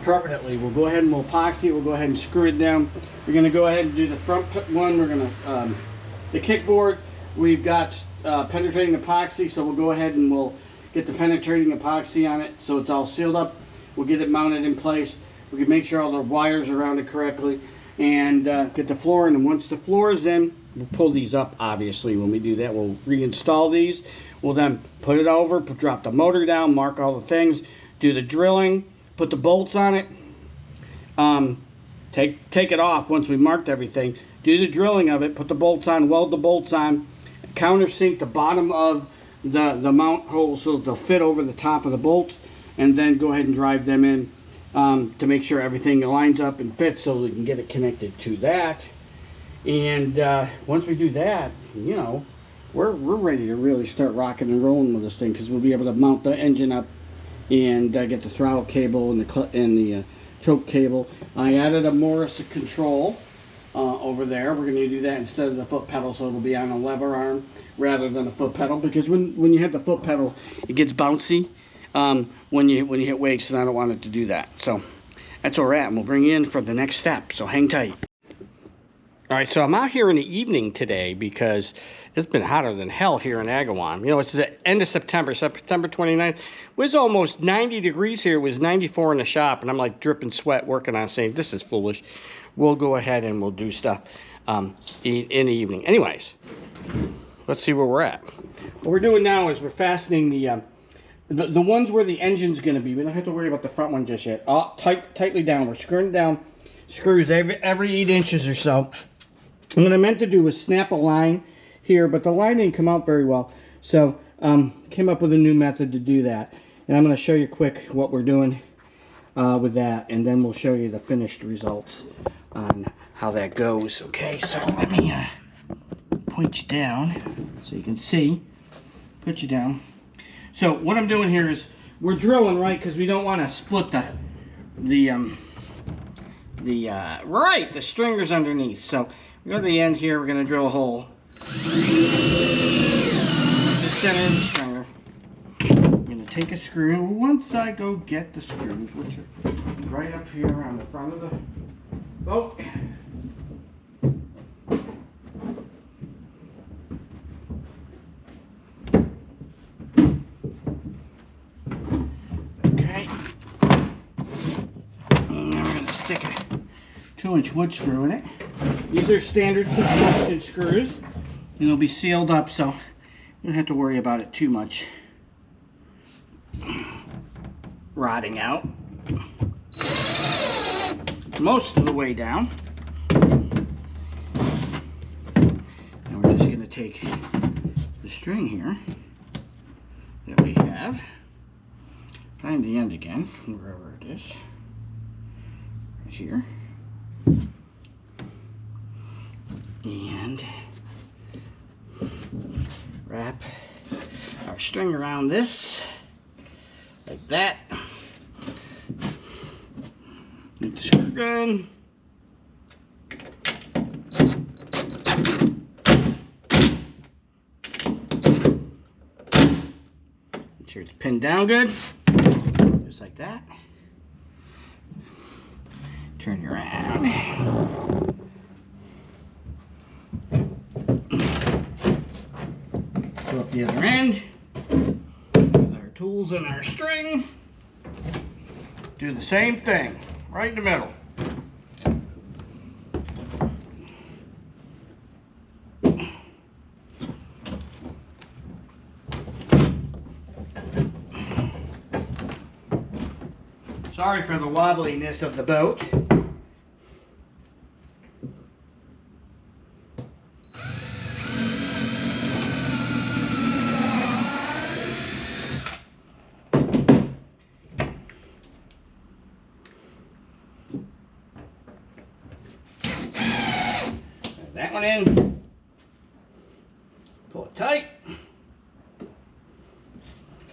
permanently. We'll go ahead and we'll epoxy. We'll go ahead and screw it down. We're going to go ahead and do the front one. We're going to the kickboard. We've got penetrating epoxy, so we'll go ahead and we'll get the penetrating epoxy on it so it's all sealed up. We'll get it mounted in place. We can make sure all the wires are around it correctly, and get the floor in. And once the floor is in, we'll pull these up. Obviously, when we do that, we'll reinstall these. We'll then put it over, drop the motor down, mark all the things, do the drilling, put the bolts on it. Take it off once we marked everything. Do the drilling of it, put the bolts on, weld the bolts on, countersink the bottom of the mount hole so they'll fit over the top of the bolts, and then go ahead and drive them in to make sure everything lines up and fits so we can get it connected to that. And once we do that, you know, we're ready to really start rocking and rolling with this thing, because we'll be able to mount the engine up and get the throttle cable and the choke cable. I added a Morris control over there. We're going to do that instead of the foot pedal, so it'll be on a lever arm rather than a foot pedal, because when you hit the foot pedal, it gets bouncy when you hit wakes, and I don't want it to do that. So that's where we're at, and we'll bring you in for the next step, so hang tight. All right, so I'm out here in the evening today because it's been hotter than hell here in Agawam. You know, it's the end of September, September 29th. It was almost 90 degrees here. It was 94 in the shop, and I'm like dripping sweat working on saying, this is foolish. We'll go ahead and we'll do stuff in the evening. Anyways, let's see where we're at. What we're doing now is we're fastening the ones where the engine's going to be. We don't have to worry about the front one just yet. All tightly down. We're screwing down screws every 8 inches or so. And what I meant to do was snap a line here, but the line didn't come out very well. So came up with a new method to do that. And I'm going to show you quick what we're doing with that, and then we'll show you the finished results on how that goes. Okay, so let me point you down so you can see. Put you down. So what I'm doing here is we're drilling, right, because we don't want to split the stringers underneath. So we go to the end here, we're going to drill a hole. The center of the stringer. I'm going to take a screw. Once I go get the screws, which are right up here on the front of the boat. Okay. And now we're going to stick a 2-inch wood screw in it. These are standard construction screws, and it'll be sealed up, so you don't have to worry about it too much rotting out. Most of the way down. And we're just going to take the string here that we have, find the end again, wherever it is, right here. And wrap our string around this like that. Get the screw gun. Make sure it's pinned down good, just like that. Turn you around. Go up the other end with our tools and our string. Do the same thing right in the middle. Sorry for the wobbliness of the boat. That one in, pull it tight,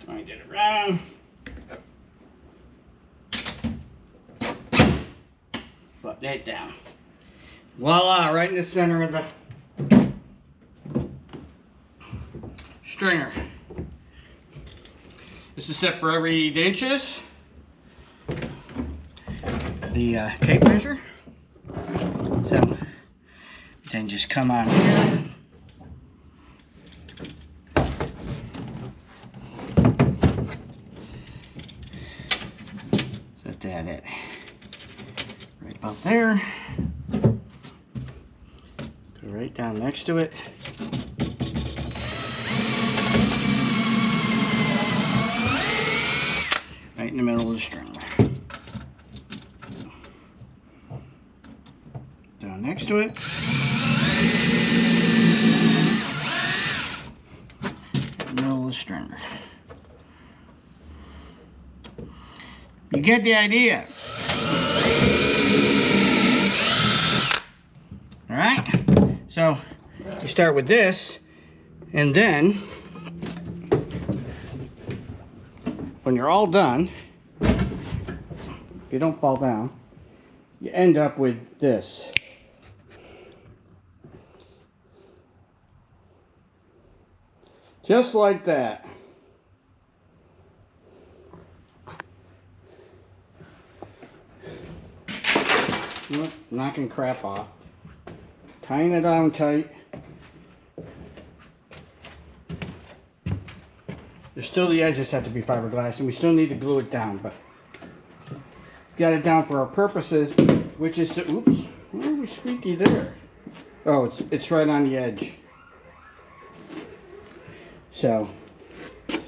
wind it around, put that down. Voila, right in the center of the stringer. This is set for every 8 inches. The tape measure. So then just come on here. put that at right about there. Go right down next to it. Right in the middle of the stringer. Down next to it. Middle of the stringer. You get the idea. All right. So you start with this, and then when you're all done, if you don't fall down, you end up with this. Just like that. Look, knocking crap off. Tying it down tight. There's still the edges have to be fiberglass, and we still need to glue it down, but got it down for our purposes, which is to, oops, why are we squeaky there? Oh, it's right on the edge. So it's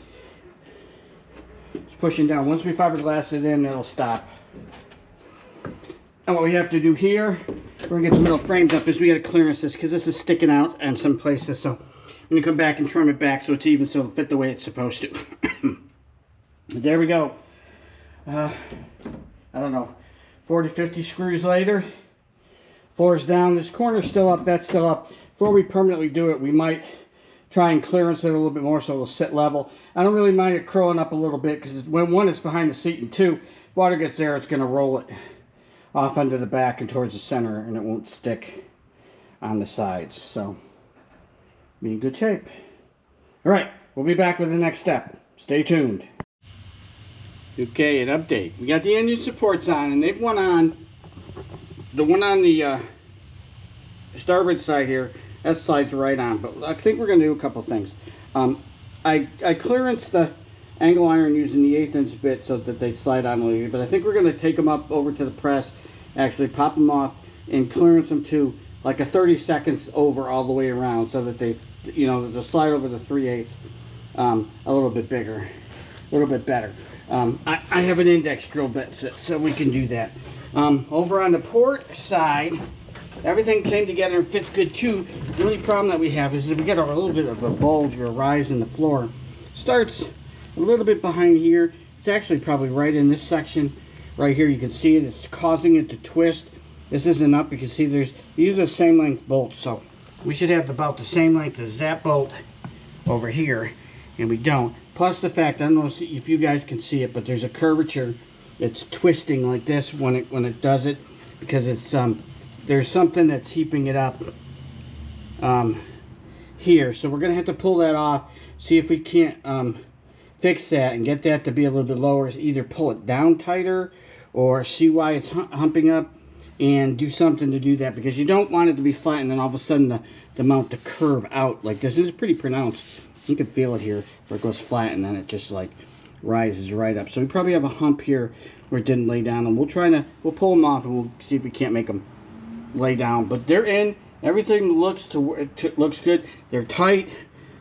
pushing down. Once we fiberglass it in, it'll stop. And what we have to do here, we're gonna get the middle frames up, is we gotta clearance this because this is sticking out in some places. So I'm gonna come back and trim it back so it's even, so it'll fit the way it's supposed to. But there we go. I don't know, 40, 50 screws later. Floor's down. This corner's still up. That's still up. Before we permanently do it, we might try and clearance it a little bit more so it'll sit level. I don't really mind it curling up a little bit because when one, it's behind the seat, and two, if water gets there, it's going to roll it off under the back and towards the center, and it won't stick on the sides. So be in good shape. All right, we'll be back with the next step. Stay tuned. Okay, an update. We got the engine supports on, and they've went on. The one on the starboard side here, that slides right on. But I think we're going to do a couple things. I clearanced the angle iron using the 1/8 inch bit so that they'd slide on a little bit. But I think we're going to take them up over to the press, actually pop them off, and clearance them to like a 30 seconds over all the way around, so that they, you know, they'll slide over the 3/8 a little bit bigger, a little bit better. I have an index drill bit set, so we can do that. Over on the port side, everything came together and fits good too. The only problem that we have is that we got a little bit of a bulge or a rise in the floor. Starts a little bit behind here. It's actually probably right in this section right here. You can see it. It's causing it to twist. This isn't up. You can see these are the same length bolts, so we should have about the same length as that bolt over here, and we don't. Plus the fact, I don't know if you guys can see it, but there's a curvature. It's twisting like this when it does it, because it's there's something that's heaping it up here. So we're gonna have to pull that off, see if we can't fix that and get that to be a little bit lower. Is either pull it down tighter or see why it's humping up and do something to do that, because you don't want it to be flat and then all of a sudden the mount to curve out like this. It's pretty pronounced. You can feel it here where it goes flat and then it just like rises right up. So we probably have a hump here where it didn't lay down, and we'll pull them off and we'll see if we can't make them lay down. But they're in. Everything looks good. They're tight.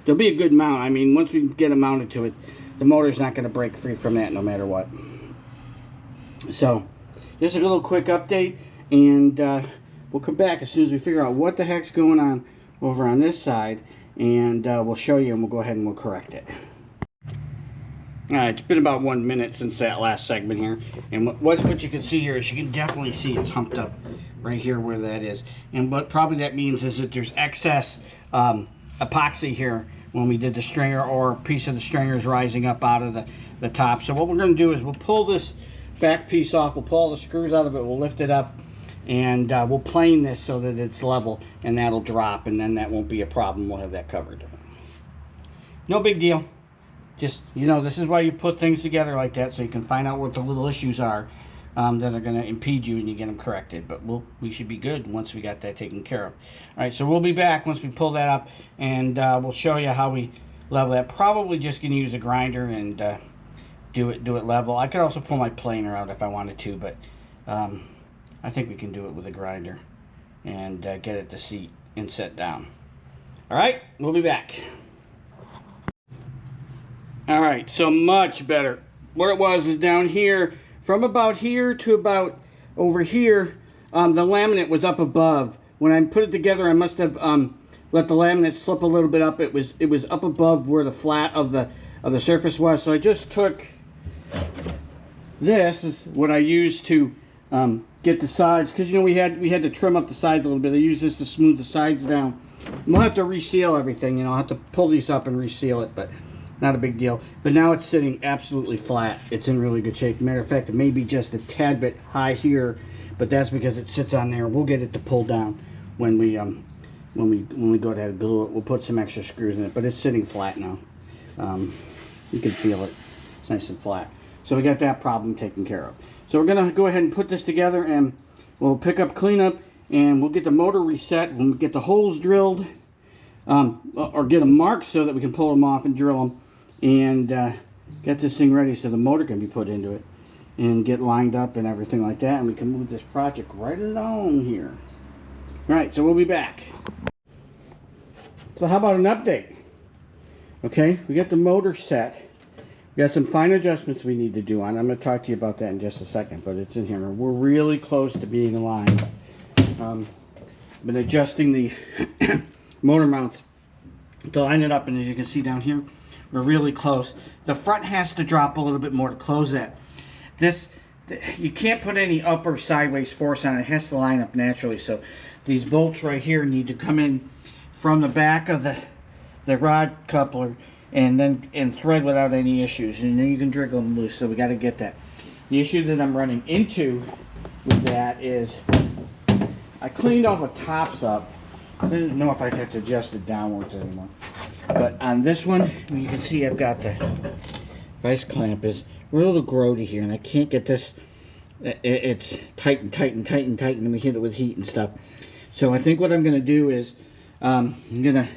They'll be a good mount. I mean, once we get them mounted to it, the motor's not going to break free from that no matter what. So just a little quick update, and we'll come back as soon as we figure out what the heck's going on over on this side, and we'll show you, and we'll go ahead and we'll correct it. It's been about 1 minute since that last segment here, and what you can see here is you can definitely see it's humped up right here where that is. And what probably that means is that there's excess epoxy here when we did the stringer, or a piece of the stringer is rising up out of the top. So what we're going to do is we'll pull this back piece off, we'll pull all the screws out of it, we'll lift it up, and we'll plane this so that it's level, and that'll drop, and then that won't be a problem. We'll have that covered. No big deal. Just, you know, this is why you put things together like that, so you can find out what the little issues are that are going to impede you, and you get them corrected. But we should be good once we got that taken care of. All right, so we'll be back once we pull that up, and we'll show you how we level that. Probably just going to use a grinder and do it level. I could also pull my planer out if I wanted to, but I think we can do it with a grinder and get it to seat and set down. All right, we'll be back. All right, so much better. What it was is down here, from about here to about over here, the laminate was up above. When I put it together, I must have let the laminate slip a little bit up. It was up above where the flat of the surface was. So I just took this is what I used to get the sides, because you know we had to trim up the sides a little bit. I used this to smooth the sides down. We'll have to reseal everything, you know. I'll have to pull these up and reseal it, but not a big deal. But now it's sitting absolutely flat. It's in really good shape. Matter of fact, it may be just a tad bit high here, but that's because it sits on there. We'll get it to pull down when we go ahead and glue it. We'll put some extra screws in it, but it's sitting flat now. You can feel it. It's nice and flat. So we got that problem taken care of. So we're gonna go ahead and put this together, and we'll pick up cleanup, and we'll get the motor reset. We'll get the holes drilled, or get them marked so that we can pull them off and drill them, and get this thing ready so the motor can be put into it and get lined up and everything like that, and we can move this project right along here. All right, so we'll be back. So how about an update? Okay, we got the motor set. We got some fine adjustments we need to do on it. I'm going to talk to you about that in just a second, but it's in here. We're really close to being aligned. I've been adjusting the motor mounts to line it up, and as you can see down here, we're really close. The front has to drop a little bit more to close that. You can't put any up or sideways force on it. It has to line up naturally. So these bolts right here need to come in from the back of the rod coupler and thread without any issues, and then you can jiggle them loose. So we got to get that. The issue that I'm running into with that is I cleaned all the tops up. I didn't know if I'd have to adjust it downwards anymore. But on this one, you can see I've got the vice clamp is a little grody here, and I can't get this. It's tight and tight and tight and tight, and we hit it with heat and stuff. So I think what I'm going to do is I'm going to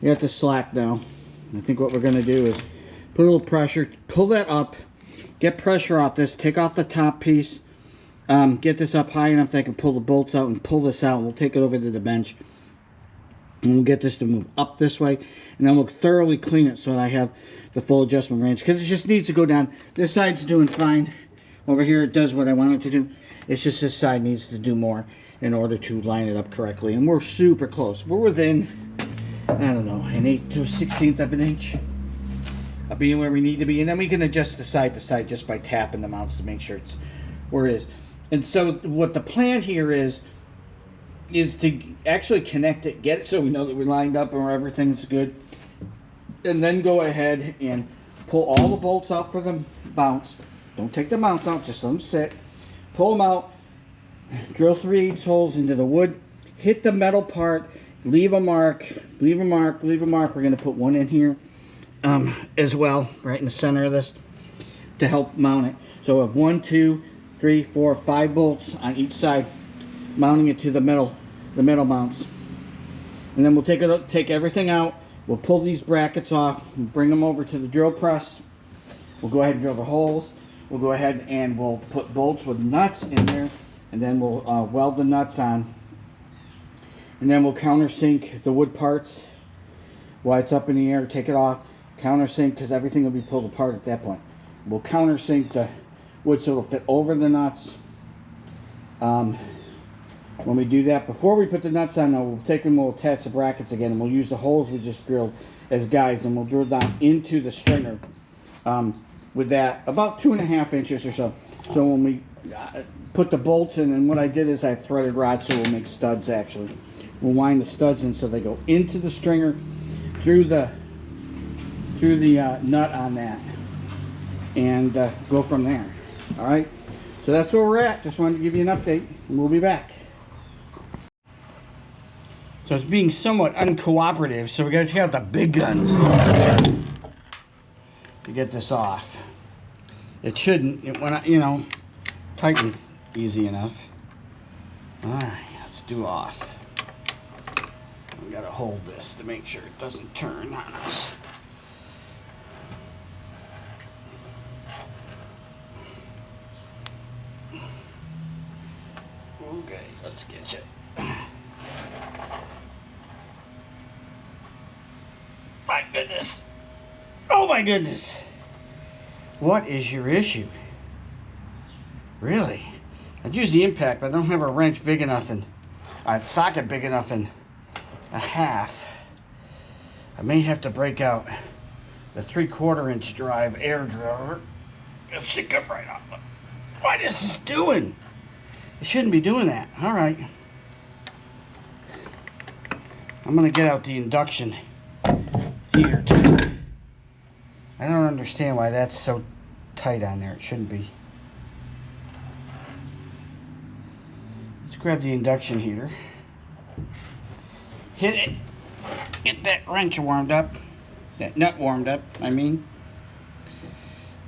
get the slack now. I think what we're going to do is put a little pressure, pull that up, get pressure off this, take off the top piece, get this up high enough that I can pull the bolts out and pull this out. We'll take it over to the bench, and we'll get this to move up this way, and then we'll thoroughly clean it so that I have the full adjustment range, because it just needs to go down. This side's doing fine. Over here it does what I want it to do. It's just this side needs to do more in order to line it up correctly, and we're super close. We're within, I don't know, an 1/8 to a 1/16 of an inch of being where we need to be, and then we can adjust the side to side just by tapping the mounts to make sure it's where it is. And so what the plan here is to actually connect it, get it so we know that we're lined up and where everything's good, and then go ahead and pull all the bolts out for the mounts. Don't take the mounts out, just let them sit. Pull them out, drill 3/8 holes into the wood, hit the metal part, leave a mark, leave a mark, leave a mark. We're going to put one in here as well, right in the center of this, to help mount it. So we have 1, 2, 3, 4, 5 bolts on each side, mounting it to the metal mounts. And then we'll take everything out. We'll pull these brackets off and bring them over to the drill press. We'll go ahead and drill the holes. We'll go ahead and we'll put bolts with nuts in there, and then we'll weld the nuts on. And then we'll countersink the wood parts while it's up in the air. Take it off, countersink, because everything will be pulled apart at that point. We'll countersink the wood so it'll fit over the nuts. When we do that, before we put the nuts on, we'll take them, we'll attach the brackets again, and we'll use the holes we just drilled as guides, and we'll drill down into the stringer with that about 2.5 inches or so. So when we put the bolts in, and what I did is I threaded rods so we'll make studs actually. We'll wind the studs in so they go into the stringer through the nut on that, and go from there. All right, so that's where we're at. Just wanted to give you an update, and we'll be back. So it's being somewhat uncooperative, so we got to take out the big guns to get this off. It shouldn't, it went, you know, tighten easy enough. All right, let's do off. We got to hold this to make sure it doesn't turn on us. Okay, let's get you. My goodness. Oh my goodness. What is your issue? Really? I'd use the impact, but I don't have a wrench big enough and a socket big enough and a half. I may have to break out the 3/4 inch drive air driver. It'll stick up right off. What is this doing? It shouldn't be doing that. All right. I'm gonna get out the induction heater too. I don't understand why that's so tight on there. It shouldn't be. Let's grab the induction heater. Hit it. Get that wrench warmed up. That nut warmed up, I mean.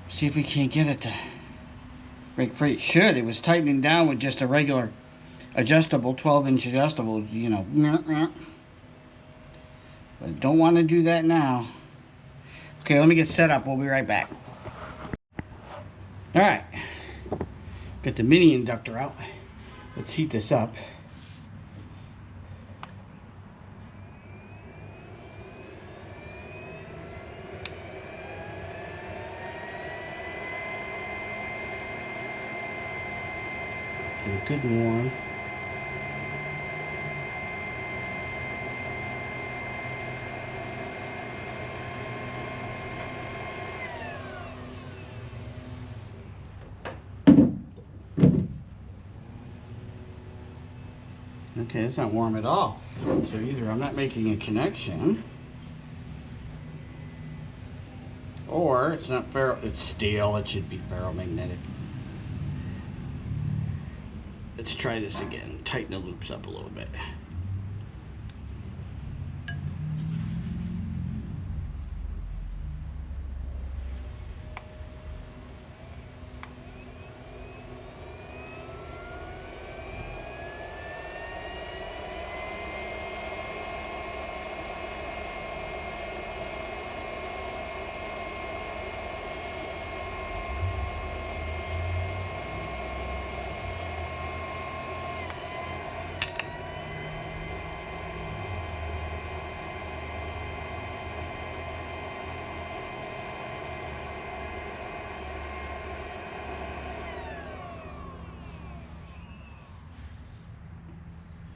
See if we can't get it to break free. It should. It was tightening down with just a regular adjustable, 12-inch adjustable, you know. But I don't want to do that now. Okay, let me get set up. We'll be right back. All right. Get the mini inductor out. Let's heat this up. Get it good and warm. Okay, it's not warm at all. So either I'm not making a connection, or it's not it's steel. It should be ferromagnetic. Let's try this again. Tighten the loops up a little bit.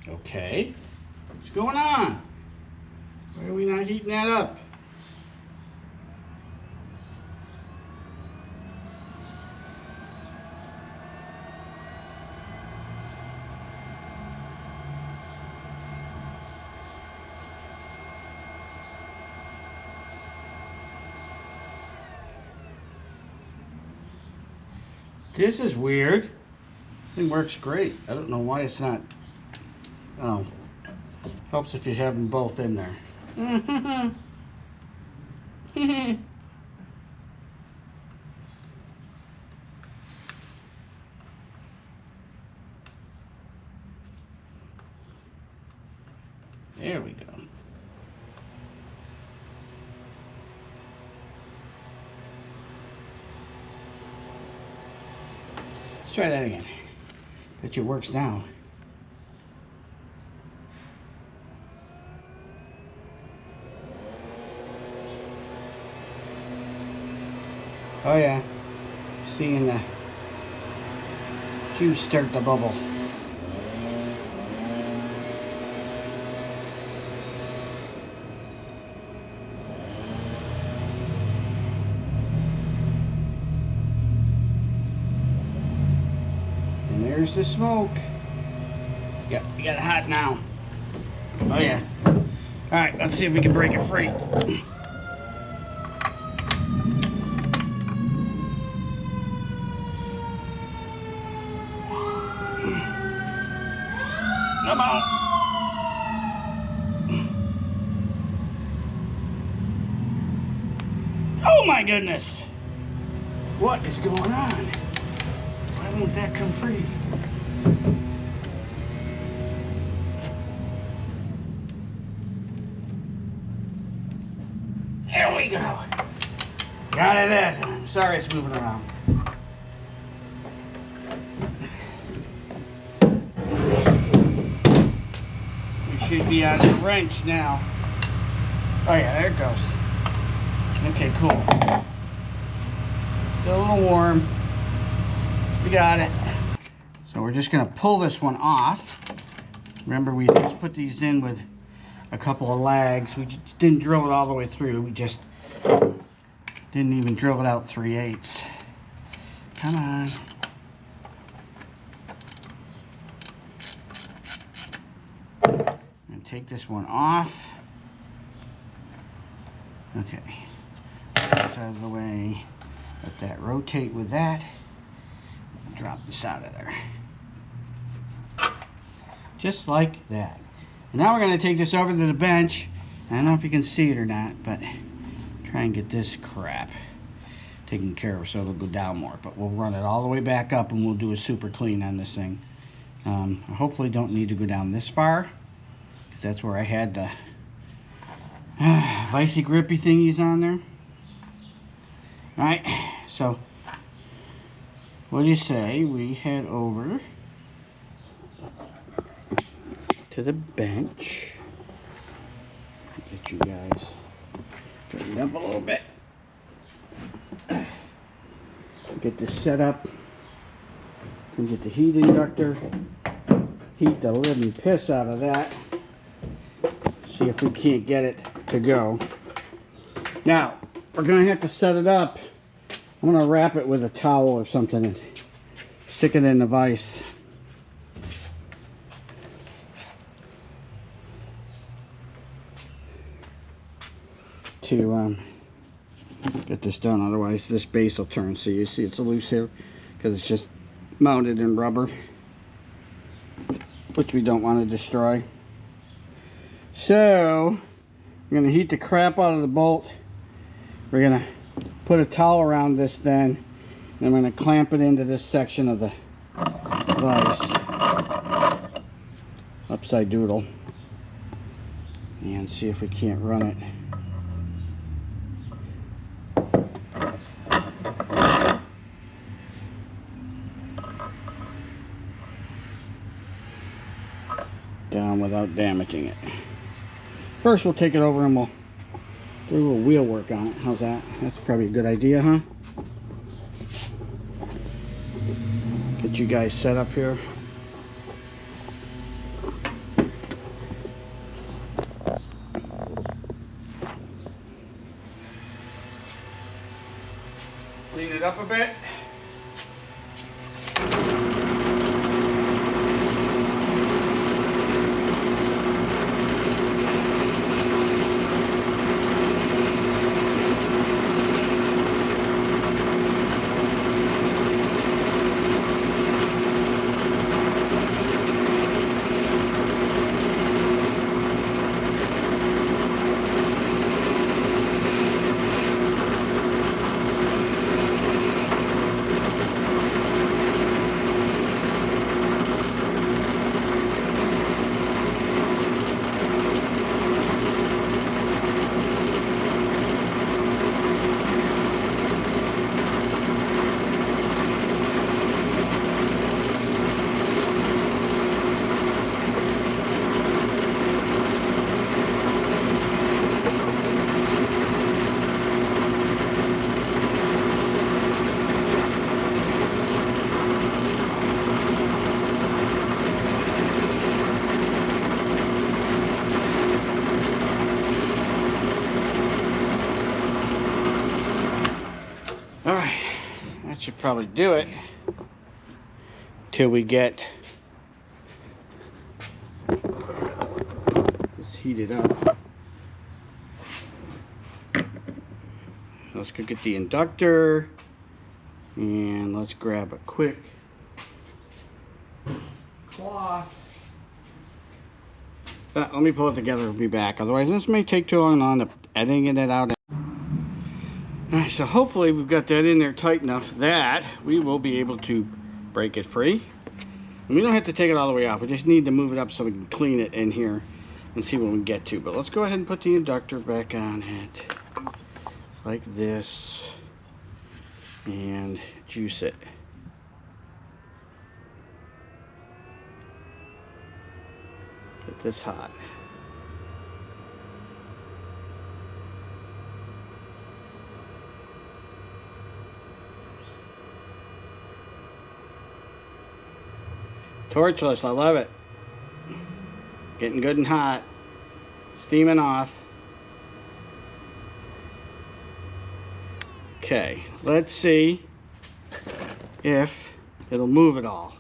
Okay, what's going on? Why are we not heating that up? This is weird. Thing works great. I don't know why it's not. Oh, helps if you have them both in there. There we go. Let's try that again. Bet you it works now. Oh yeah, seeing the juice start to bubble. And there's the smoke. Yep, we got it hot now. Oh yeah. All right, let's see if we can break it free. Come on. Oh my goodness. What is going on? Why won't that come free? There we go. Got it that time. Sorry it's moving around. should be on the wrench now. Oh yeah, there it goes. Okay, cool. Still a little warm. We got it. So we're just gonna pull this one off. Remember, we just put these in with a couple of lags. We just didn't drill it all the way through. We just didn't even drill it out 3/8. Come on. And take this one off. Okay. That's out of the way. Let that rotate with that. Drop this out of there. Just like that. And now we're going to take this over to the bench. I don't know if you can see it or not, but try and get this crap taken care of so it'll go down more. But we'll run it all the way back up and we'll do a super clean on this thing. I hopefully don't need to go down this far, because that's where I had the vicey grippy thingies on there. Alright, so what do you say we head over to the bench? Get you guys straightened up a little bit. Get this set up and get the heat inductor. Heat the living piss out of that. See if we can't get it to go. Now, we're gonna have to set it up. I'm gonna wrap it with a towel or something and stick it in the vise. To get this done, otherwise this base will turn. So you see it's loose here because it's just mounted in rubber, which we don't want to destroy. So I'm gonna heat the crap out of the bolt. We're gonna put a towel around this then, and I'm gonna clamp it into this section of the vise, upside doodle, and see if we can't run it. Down without damaging it. First we'll take it over and we'll do a little wheel work on it. How's that? That's probably a good idea, huh? Get you guys set up here. Clean it up a bit. Alright, that should probably do it till we get this heated up. Let's go get the inductor and let's grab a quick cloth. Let me pull it together and be back. Otherwise, this may take too long on editing it out. Alright, so hopefully we've got that in there tight enough that we will be able to break it free. And we don't have to take it all the way off. We just need to move it up so we can clean it in here and see what we can get to. But let's go ahead and put the inductor back on it like this and juice it. Get this hot. Torchless, I love it. Getting good and hot. Steaming off. Okay, let's see if it'll move at all.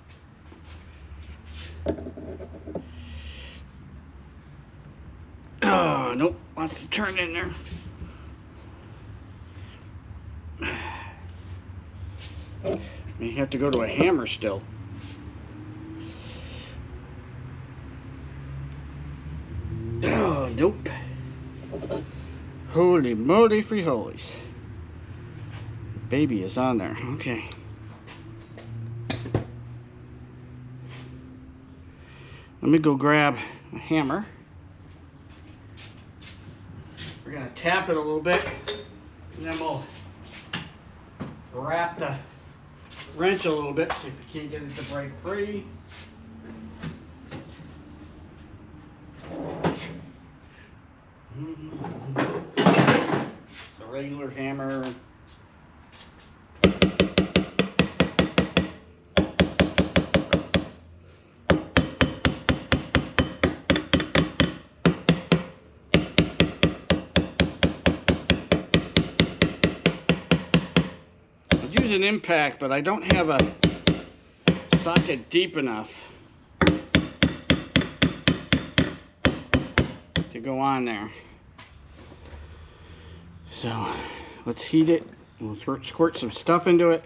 Oh, nope, wants to turn in there. May have to go to a hammer still. Oh, nope. Holy moly frijoles. Baby is on there. Okay. Let me go grab a hammer. We're going to tap it a little bit, and then we'll wrap the wrench a little bit, see if we can't get it to break free. It's a regular hammer. Use an impact, but I don't have a socket deep enough to go on there. So let's heat it. We'll squirt some stuff into it.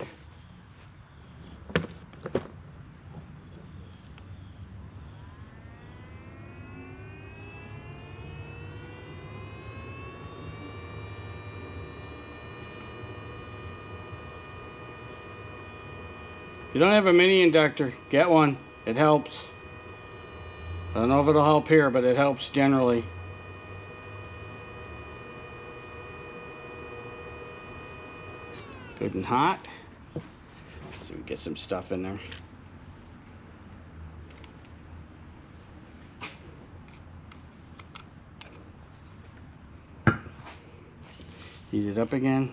If you don't have a mini inductor, get one. It helps. I don't know if it'll help here, but it helps generally. Good and hot. So we get some stuff in there. Heat it up again.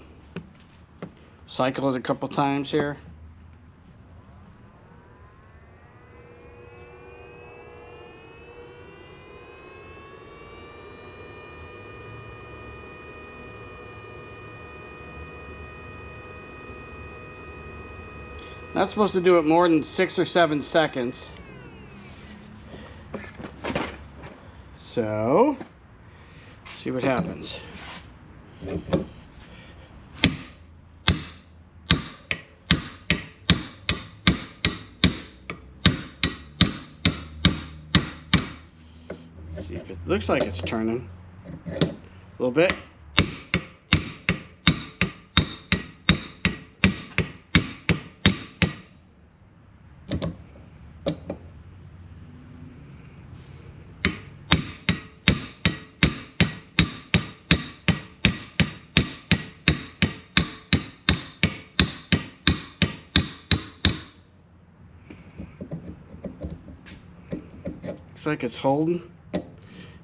Cycle it a couple times here. Not supposed to do it more than 6 or 7 seconds. So, see what happens. See if it looks like it's turning a little bit. Looks like it's holding.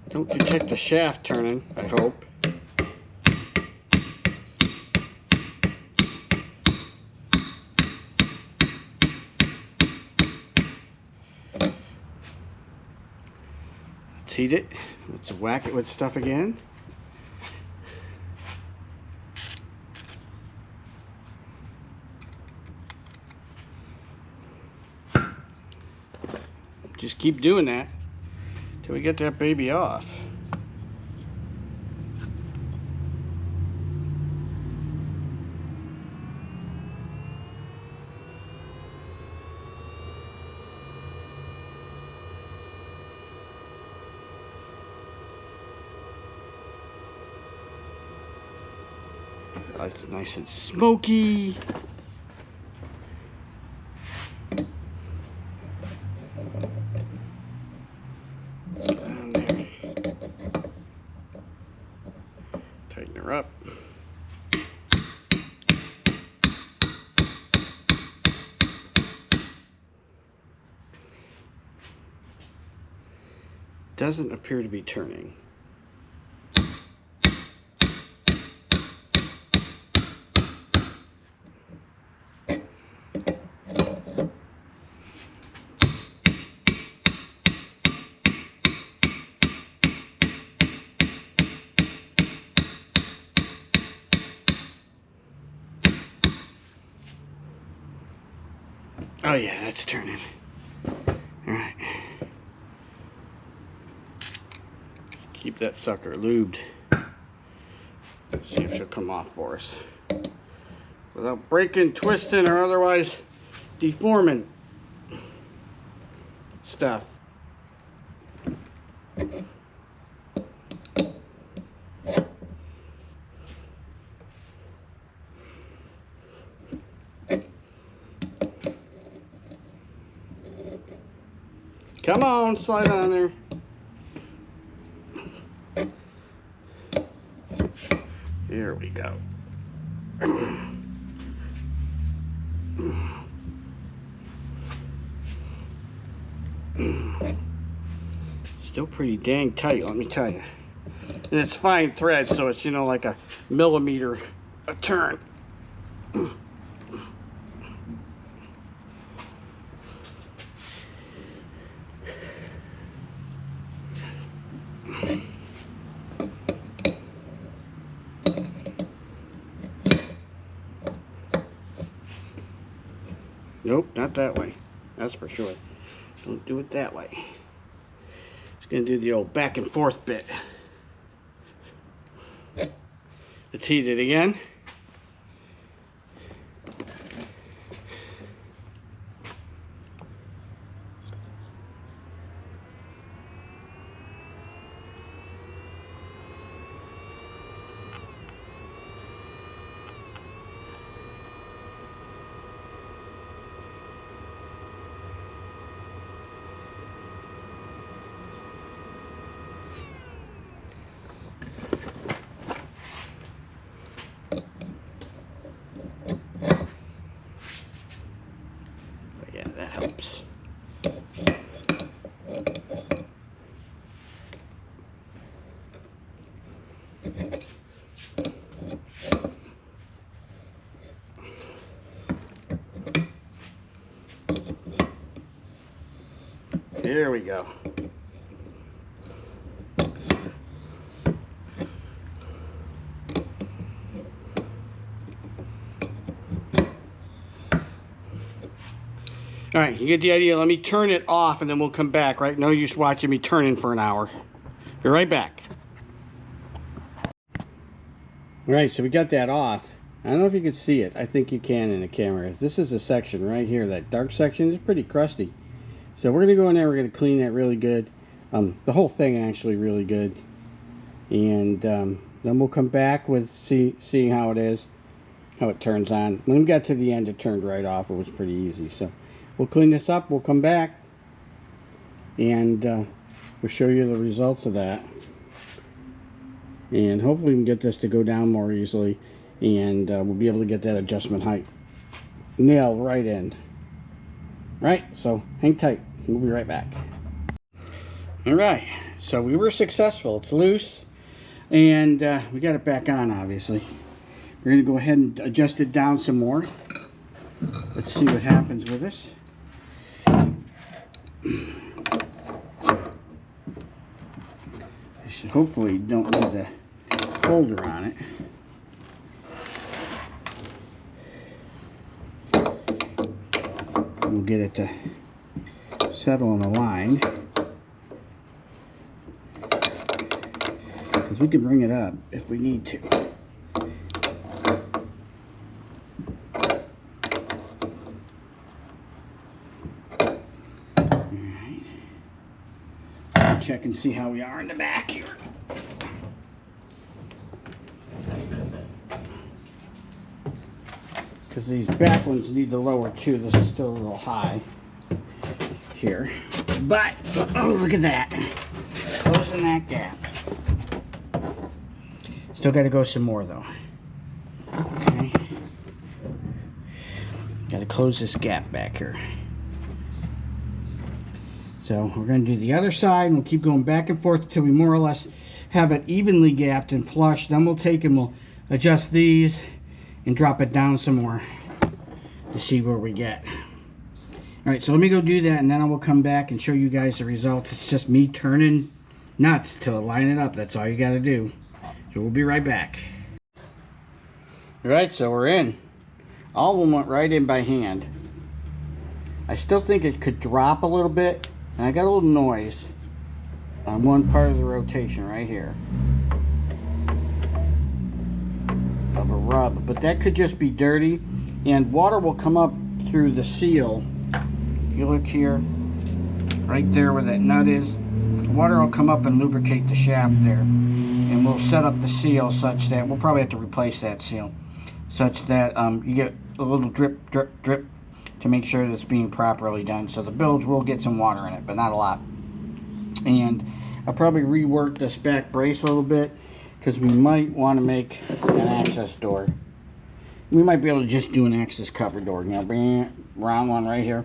Don't detect the shaft turning, I hope. Let's heat it. Let's whack it with stuff again. Just keep doing that till we get that baby off. It's nice and smoky. Down there. Tighten her up. Doesn't appear to be turning. Oh yeah, that's turning. All right. Keep that sucker lubed. See if she'll come off for us without breaking, twisting, or otherwise deforming stuff. Come on, slide on there. Here we go. Still pretty dang tight, let me tell you. And it's fine thread, so it's, you know, like a millimeter a turn. Nope, not that way. That's for sure. Don't do it that way. Just gonna do the old back and forth bit. Let's heat it again. That helps. Here we go. All right, you get the idea. Let me turn it off and then we'll come back, right? No use watching me turning for an hour. Be right back. All right, so we got that off. I don't know if you can see it. I think you can in the camera. This is a section right here. That dark section is pretty crusty. So we're going to go in there. We're going to clean that really good. The whole thing actually really good. And then we'll come back with seeing how it is, how it turns on. When we got to the end, it turned right off. It was pretty easy. So we'll clean this up, we'll come back, and we'll show you the results of that. And hopefully we can get this to go down more easily, and we'll be able to get that adjustment height nailed right in. Right, so hang tight, we'll be right back. Alright, so we were successful. It's loose, and we got it back on, obviously. We're going to go ahead and adjust it down some more. Let's see what happens with this. Hopefully you don't need the holder on it. We'll get it to settle in a line, because we can bring it up if we need to. Check and see how we are in the back here. Because these back ones need to lower too. This is still a little high here. But, oh, look at that. Closing that gap. Still got to go some more though. Okay. Got to close this gap back here. So we're going to do the other side, and we'll keep going back and forth until we more or less have it evenly gapped and flush. Then we'll take and we'll adjust these and drop it down some more to see where we get. All right, so let me go do that, and then I will come back and show you guys the results. It's just me turning nuts to line it up. That's all you got to do. So we'll be right back. All right, so we're in. All of them went right in by hand. I still think it could drop a little bit, and I got a little noise on one part of the rotation right here of a rub, but that could just be dirty, and water will come up through the seal. If you look here, right there where that nut is, water will come up and lubricate the shaft there, and we'll set up the seal such that we'll probably have to replace that seal, such that you get a little drip, drip, drip to make sure that it's being properly done. So the bilge will get some water in it, but not a lot. And I'll probably rework this back brace a little bit, because we might want to make an access door. We might be able to just do an access cover door, you know, bring round one right here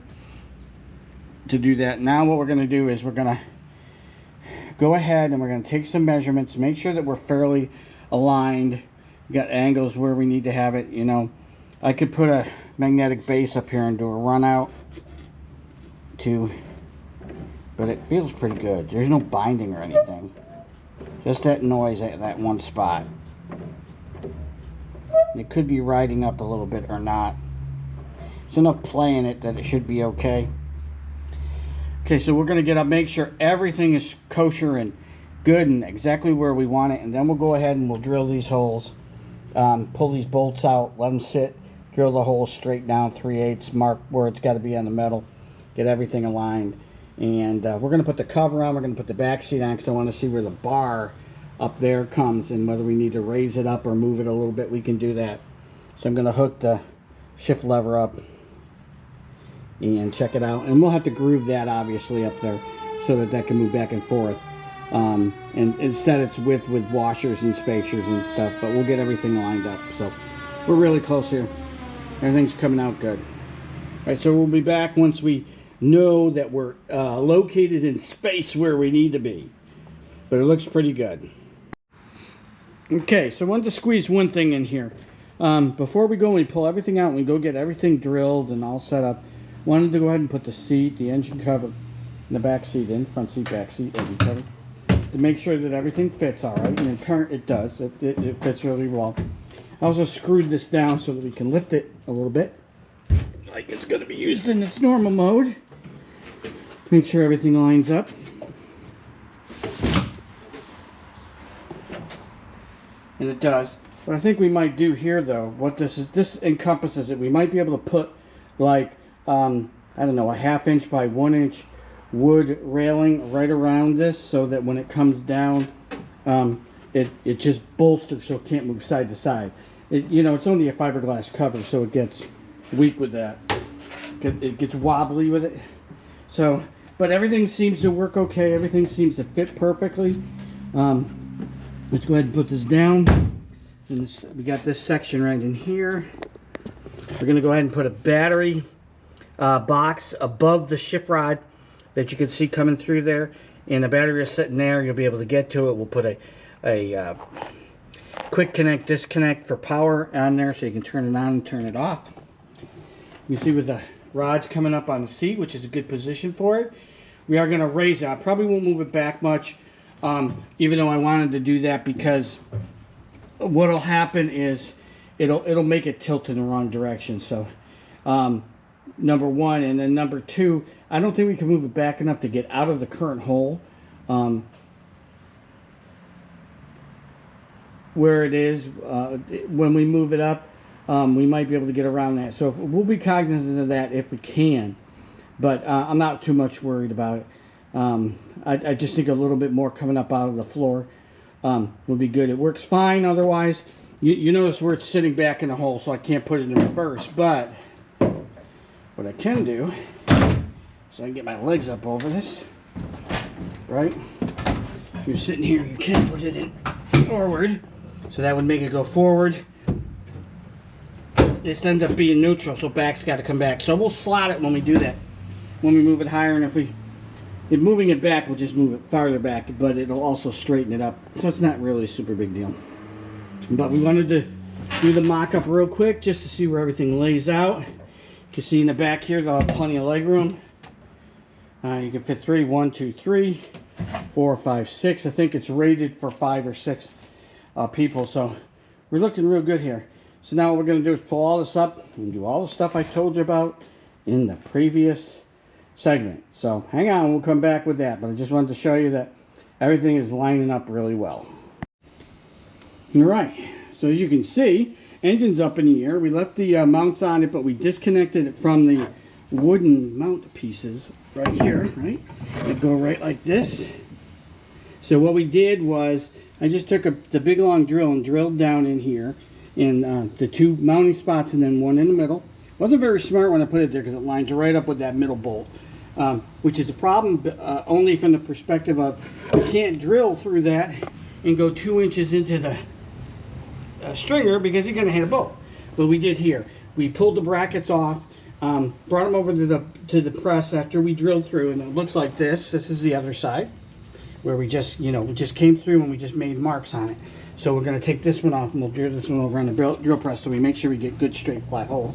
to do that. Now what we're going to do is we're going to go ahead and we're going to take some measurements, make sure that we're fairly aligned. We got angles where we need to have it, you know. I could put a magnetic base up here and do a run out to, but it feels pretty good. There's no binding or anything, just that noise at that one spot. It could be riding up a little bit or not. There's enough play in it that it should be okay. Okay, so we're going to get up, make sure everything is kosher and good and exactly where we want it, and then we'll go ahead and we'll drill these holes, pull these bolts out, let them sit, drill the hole straight down 3/8, mark where it's got to be on the metal, get everything aligned, and we're going to put the cover on. We're going to put the back seat on because I want to see where the bar up there comes and whether we need to raise it up or move it a little bit. We can do that. So I'm going to hook the shift lever up and check it out, and we'll have to groove that obviously up there so that that can move back and forth, and set its width with washers and spacers and stuff, but we'll get everything lined up. So we're really close here. Everything's coming out good. All right, so we'll be back once we know that we're located in space where we need to be, but it looks pretty good. Okay, so I wanted to squeeze one thing in here. Before we go and we pull everything out and we go get everything drilled and all set up, wanted to go ahead and put the seat, the engine cover, and the back seat in, front seat, back seat, engine cover, to make sure that everything fits all right, and in turn it does. It fits really well. I also screwed this down so that we can lift it a little bit, like it's going to be used in its normal mode, to make sure everything lines up. And it does. What I think we might do here, though, what this encompasses it. We might be able to put, like, I don't know, a 1/2 inch by 1 inch wood railing right around this, so that when it comes down, it just bolsters so it can't move side to side. You know, it's only a fiberglass cover, so it gets weak with that. It gets wobbly with it. So, but everything seems to work okay. Everything seems to fit perfectly. Let's go ahead and put this down. And this, we got this section right in here. We're going to go ahead and put a battery box above the shift rod that you can see coming through there. And the battery is sitting there. You'll be able to get to it. We'll put a quick connect, disconnect for power on there so you can turn it on and turn it off. You see with the rods coming up on the seat, which is a good position for it. We are going to raise it. I probably won't move it back much, even though I wanted to do that, because what'll happen is it'll make it tilt in the wrong direction. So number one, and then number two, I don't think we can move it back enough to get out of the current hole where it is. When we move it up, we might be able to get around that. So we'll be cognizant of that if we can, but I'm not too much worried about it. I just think a little bit more coming up out of the floor will be good. It works fine otherwise. You notice where it's sitting back in the hole, so I can't put it in reverse. But what I can do is I can get my legs up over this, right? If you're sitting here, you can put it in forward, so that would make it go forward. This ends up being neutral, so back's got to come back. So we'll slot it when we do that, when we move it higher, and if moving it back, we'll just move it farther back, but it'll also straighten it up. So it's not really a super big deal. But we wanted to do the mock-up real quick just to see where everything lays out. You can see in the back here, they'll have plenty of leg room. You can fit 3, 1, 2, 3, 4, 5, 6. I think it's rated for 5 or 6 people, so we're looking real good here. So now what we're going to do is pull all this up and do all the stuff I told you about, in the previous segment. So hang on, we'll come back with that. But I just wanted to show you that everything is lining up really well. All right, so as you can see, engine's up in the air. We left the mounts on it, but we disconnected it from the wooden mount pieces right here, right? That go right like this. So what we did was, I just took the big long drill and drilled down in here in the two mounting spots and then one in the middle. Wasn't very smart when I put it there because it lines right up with that middle bolt, which is a problem only from the perspective of you can't drill through that and go 2 inches into the stringer because you're going to hit a bolt. But we did here. We pulled the brackets off, brought them over to the press after we drilled through, and it looks like this. This is the other side where we just, we just came through and we just made marks on it. So we're going to take this one off and we'll drill this one over on the drill press so we make sure we get good straight flat holes.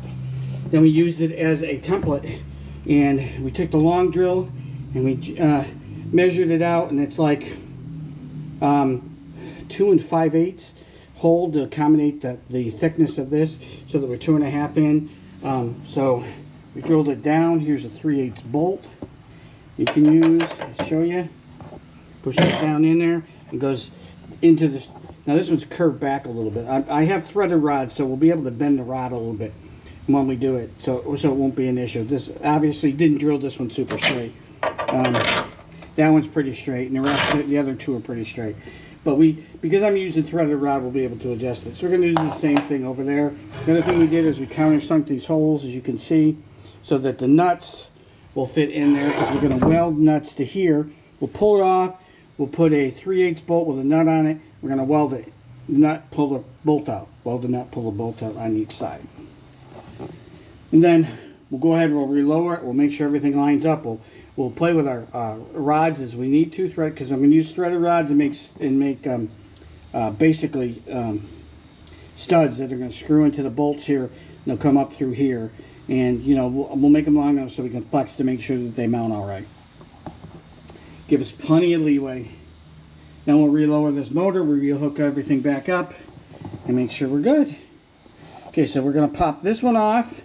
Then we used it as a template, and we took the long drill and we measured it out, and it's like 2 5/8 hole to accommodate the thickness of this, so that we're 2.5 in. So we drilled it down. Here's a 3/8 bolt you can use. I'll show you. Push it down in there. It goes into this. Now this one's curved back a little bit. I have threaded rods, so we'll be able to bend the rod a little bit when we do it, so it won't be an issue. This obviously didn't drill this one super straight. That one's pretty straight, and the other two are pretty straight. But because I'm using threaded rod, we'll be able to adjust it. So we're going to do the same thing over there. The other thing we did is we countersunk these holes, as you can see, so that the nuts will fit in there, because we're going to weld nuts to here. We'll pull it off. We'll put a 3/8 bolt with a nut on it. We're going to weld it. Nut, pull the bolt out. Weld the nut, pull the bolt out on each side. And then we'll go ahead and we'll relower it. We'll make sure everything lines up. We'll play with our rods as we need to, because I'm going to use threaded rods and make basically studs that are going to screw into the bolts here, and they'll come up through here. And we'll make them long enough so we can flex to make sure that they mount all right. Give us plenty of leeway. Then we'll relower this motor. We'll hook everything back up and make sure we're good. Okay, so we're going to pop this one off.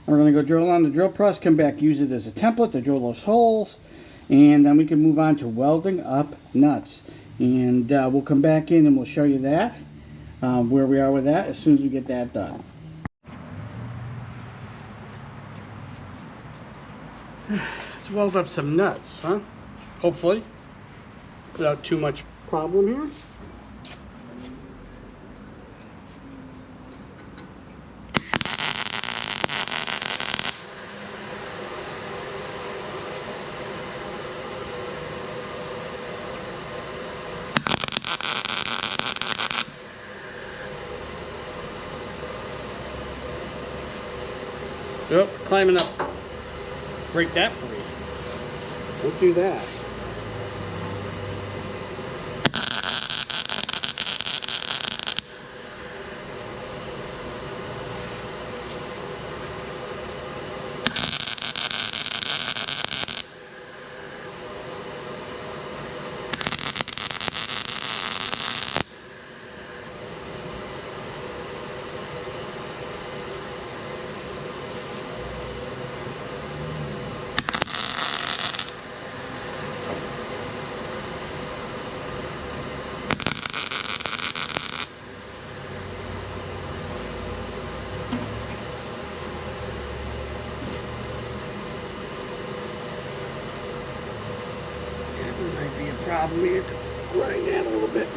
We're going to go drill on the drill press, come back, use it as a template to drill those holes, and then we can move on to welding up nuts. And we'll come back in and we'll show you that, where we are with that, as soon as we get that done. Let's weld up some nuts, huh? Hopefully, without too much problem here. Yep, climbing up. Break that free. Let's do that. Might be a problem here to grind that a little bit.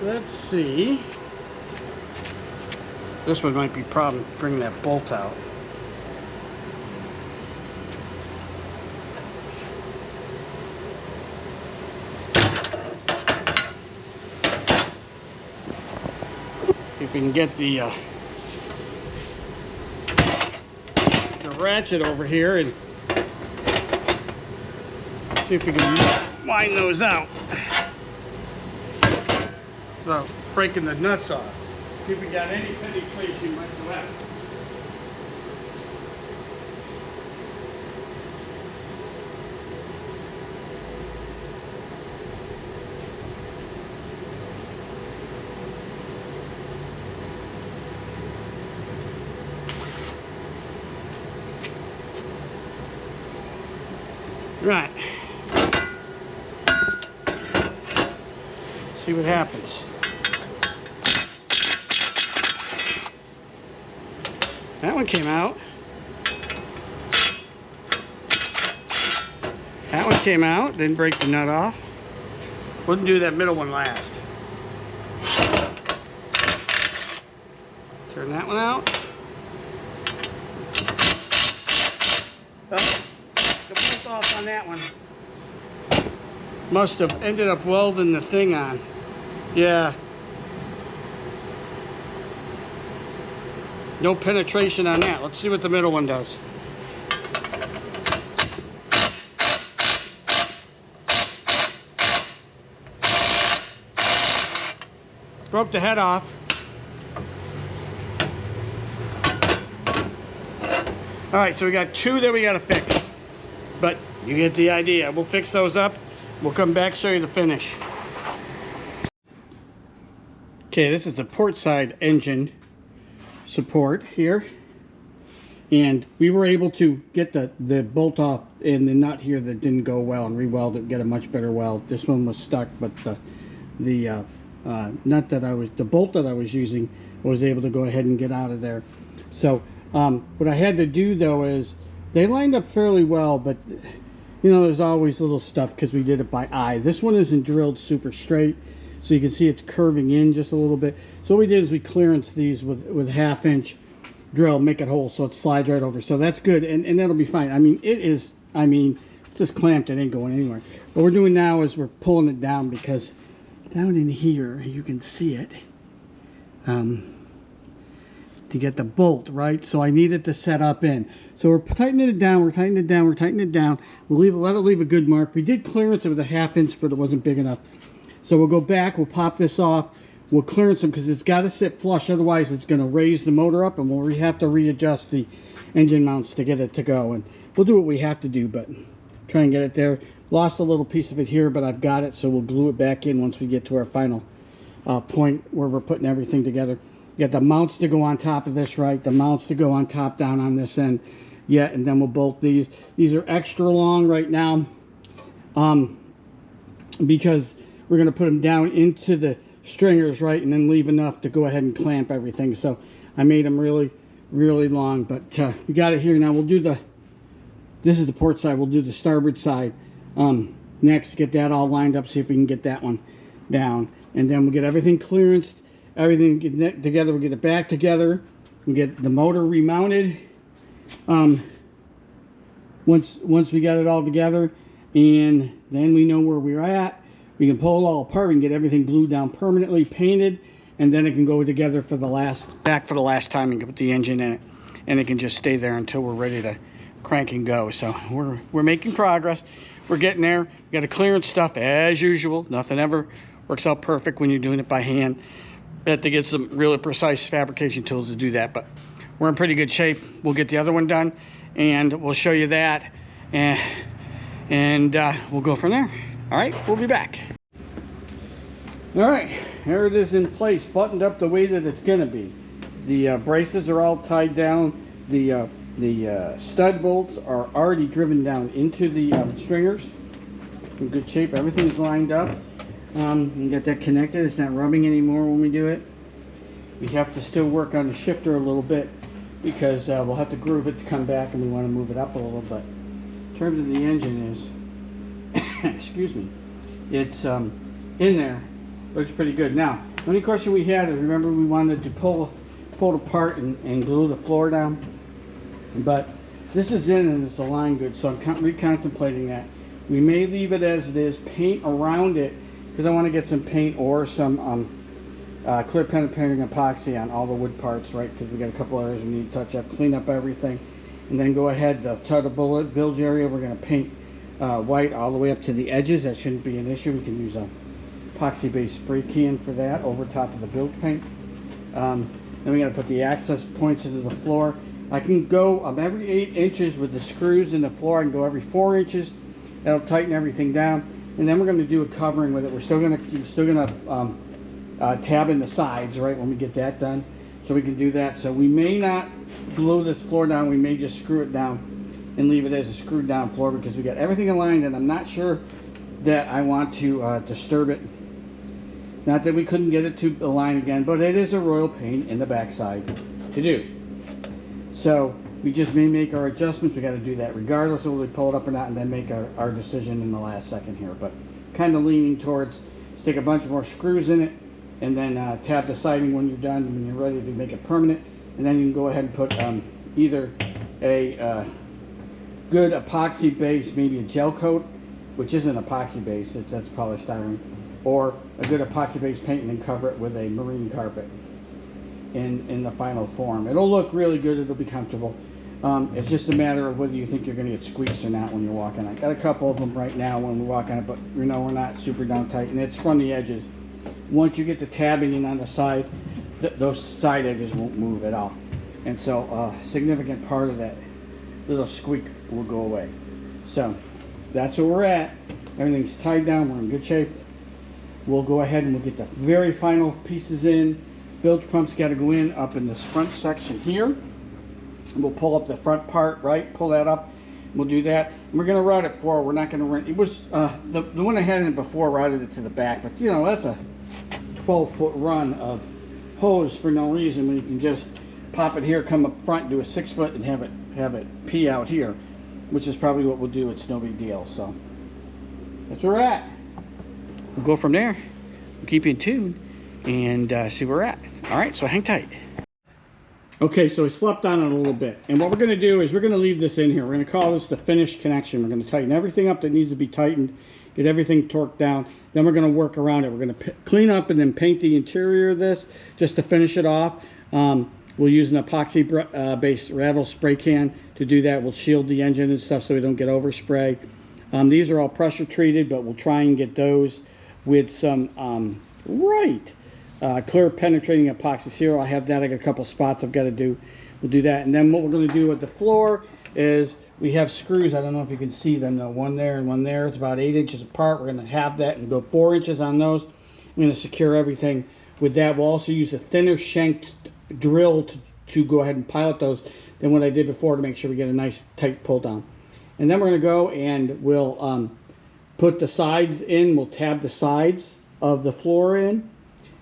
let's see. This one might be a problem bringing that bolt out. If we can get the ratchet over here and see if we can wind those out without breaking the nuts off. See if we got any penetration whatsoever. Right. See what happens. That one came out. That one came out, didn't break the nut off. Wouldn't do that middle one last. Turn that one out. Oh, the bolt off on that one. Must have ended up welding the thing on. Yeah. No penetration on that. Let's see what the middle one does. Broke the head off. All right, so we got two that we got to fix. But you get the idea. We'll fix those up. We'll come back, show you the finish. Okay, this is the port side engine support here. And we were able to get the bolt off and the nut here that didn't go well and re-weld it, get a much better weld. This one was stuck, but the nut that the bolt that I was using, I was able to go ahead and get out of there. So what I had to do though is they lined up fairly well, but you know, there's always little stuff because we did it by eye. This one isn't drilled super straight, so you can see it's curving in just a little bit. So what we did is we clearanced these with 1/2 inch drill, make it whole so it slides right over. So that's good, and that'll be fine. I mean, it's just clamped, it ain't going anywhere. What we're doing now is we're pulling it down because down in here, you can see it. To get the bolt, right? So I needed to set up in. So we're tightening it down, we're tightening it down, we're tightening it down. Let it leave a good mark. We did clearance it with a 1/2 inch, but it wasn't big enough. So we'll go back, we'll pop this off, we'll clearance them because it's got to sit flush, otherwise it's going to raise the motor up and we'll have to readjust the engine mounts to get it to go. And we'll do what we have to do, but try and get it there. Lost a little piece of it here, but I've got it, so we'll glue it back in once we get to our final point where we're putting everything together. You got the mounts to go on top of this, right? The mounts to go on top down on this end. Yeah, and then we'll bolt these. These are extra long right now because we're going to put them down into the stringers, right? And then leave enough to go ahead and clamp everything. So I made them really, really long, but we got it here. Now we'll do this is the port side. We'll do the starboard side next, get that all lined up, see if we can get that one down. And then we'll get everything clearanced. Everything get together, we'll get it back together, we'll get the motor remounted once we got it all together, and then we know where we're at. We can pull it all apart, we can get everything glued down permanently, painted, and then it can go together for the last time and put the engine in it, and it can just stay there until we're ready to crank and go. So we're making progress, we're getting there. We got to clearance stuff as usual. Nothing ever works out perfect when you're doing it by hand. We have to get some really precise fabrication tools to do that, but we're in pretty good shape. We'll get the other one done and we'll show you that, and we'll go from there. All right, we'll be back. All right, there it is in place, buttoned up the way that it's gonna be. The braces are all tied down. The stud bolts are already driven down into the stringers. In good shape, everything's lined up. You got that connected, it's not rubbing anymore when we do it. We have to still work on the shifter a little bit because we'll have to groove it to come back, and we want to move it up a little bit. In terms of the engine is, excuse me, it's in there, looks pretty good. Now, Only question we had is, remember we wanted to pull it apart and glue the floor down, but this is in and it's aligned good, so I'm recontemplating that. We may leave it as it is, paint around it, because I want to get some paint or some clear penetrating epoxy on all the wood parts, right? Because we got a couple areas we need to touch up, clean up everything, and then go ahead, the tutter bullet bilge area, we're going to paint white all the way up to the edges. That shouldn't be an issue. We can use a epoxy based spray can for that over top of the build paint. Then we got to put the access points into the floor. I can go every 8 inches with the screws in the floor. I can go every 4 inches. That'll tighten everything down. And then we're going to do a covering with it. We're still going to tab in the sides, right, when we get that done. So we can do that. So we may not glue this floor down. We may just screw it down and leave it as a screwed down floor, because we got everything aligned, and I'm not sure that I want to disturb it. Not that we couldn't get it to align again, but it is a royal pain in the backside to do. So we just may make our adjustments. We got to do that regardless of whether we pull it up or not, and then make our decision in the last second here. But kind of leaning towards stick a bunch more screws in it, and then tab the siding when you're done, when you're ready to make it permanent. And then you can go ahead and put either a good epoxy base, maybe a gel coat, which isn't epoxy base, that's polystyrene, or a good epoxy based paint, and then cover it with a marine carpet in the final form. It'll look really good. It'll be comfortable. It's just a matter of whether you think you're going to get squeaks or not when you're walking. I got a couple of them right now when we walk on it, but you know, we're not super down tight, and it's from the edges. Once you get the tabbing in on the side, those side edges won't move at all, and so a significant part of that little squeak will go away. So that's where we're at. Everything's tied down. We're in good shape. We'll go ahead and we'll get the very final pieces in. Bilge pump's got to go in up in this front section here. We'll pull up the front part, right? Pull that up. We'll do that. And we're going to route it forward. We're not going to run. It was the one I had in it before routed it to the back, but you know, that's a 12-foot run of hose for no reason when you can just pop it here, come up front, do a 6-foot, and have it pee out here, which is probably what we'll do. It's no big deal. So that's where we're at. We'll go from there. We'll keep you in tune and see where we're at. All right, so hang tight. Okay, so we slept on it a little bit, and what we're going to do is we're going to leave this in here. We're going to call this the finished connection. We're going to tighten everything up that needs to be tightened, get everything torqued down. Then we're going to work around it. We're going to clean up and then paint the interior of this just to finish it off. We'll use an epoxy based rattle spray can to do that. We'll shield the engine and stuff so we don't get overspray. These are all pressure treated, but we'll try and get those with some clear penetrating epoxy sealer. I have that. I got a couple spots I've got to do. We'll do that. And then what we're going to do with the floor is we have screws. I don't know if you can see them though. One there and one there. It's about 8 inches apart. We're going to have that and go 4 inches on those. I'm going to secure everything with that. We'll also use a thinner shanked drill to go ahead and pilot those than what I did before, to make sure we get a nice tight pull down. And then we're going to go and we'll put the sides in. We'll tab the sides of the floor in.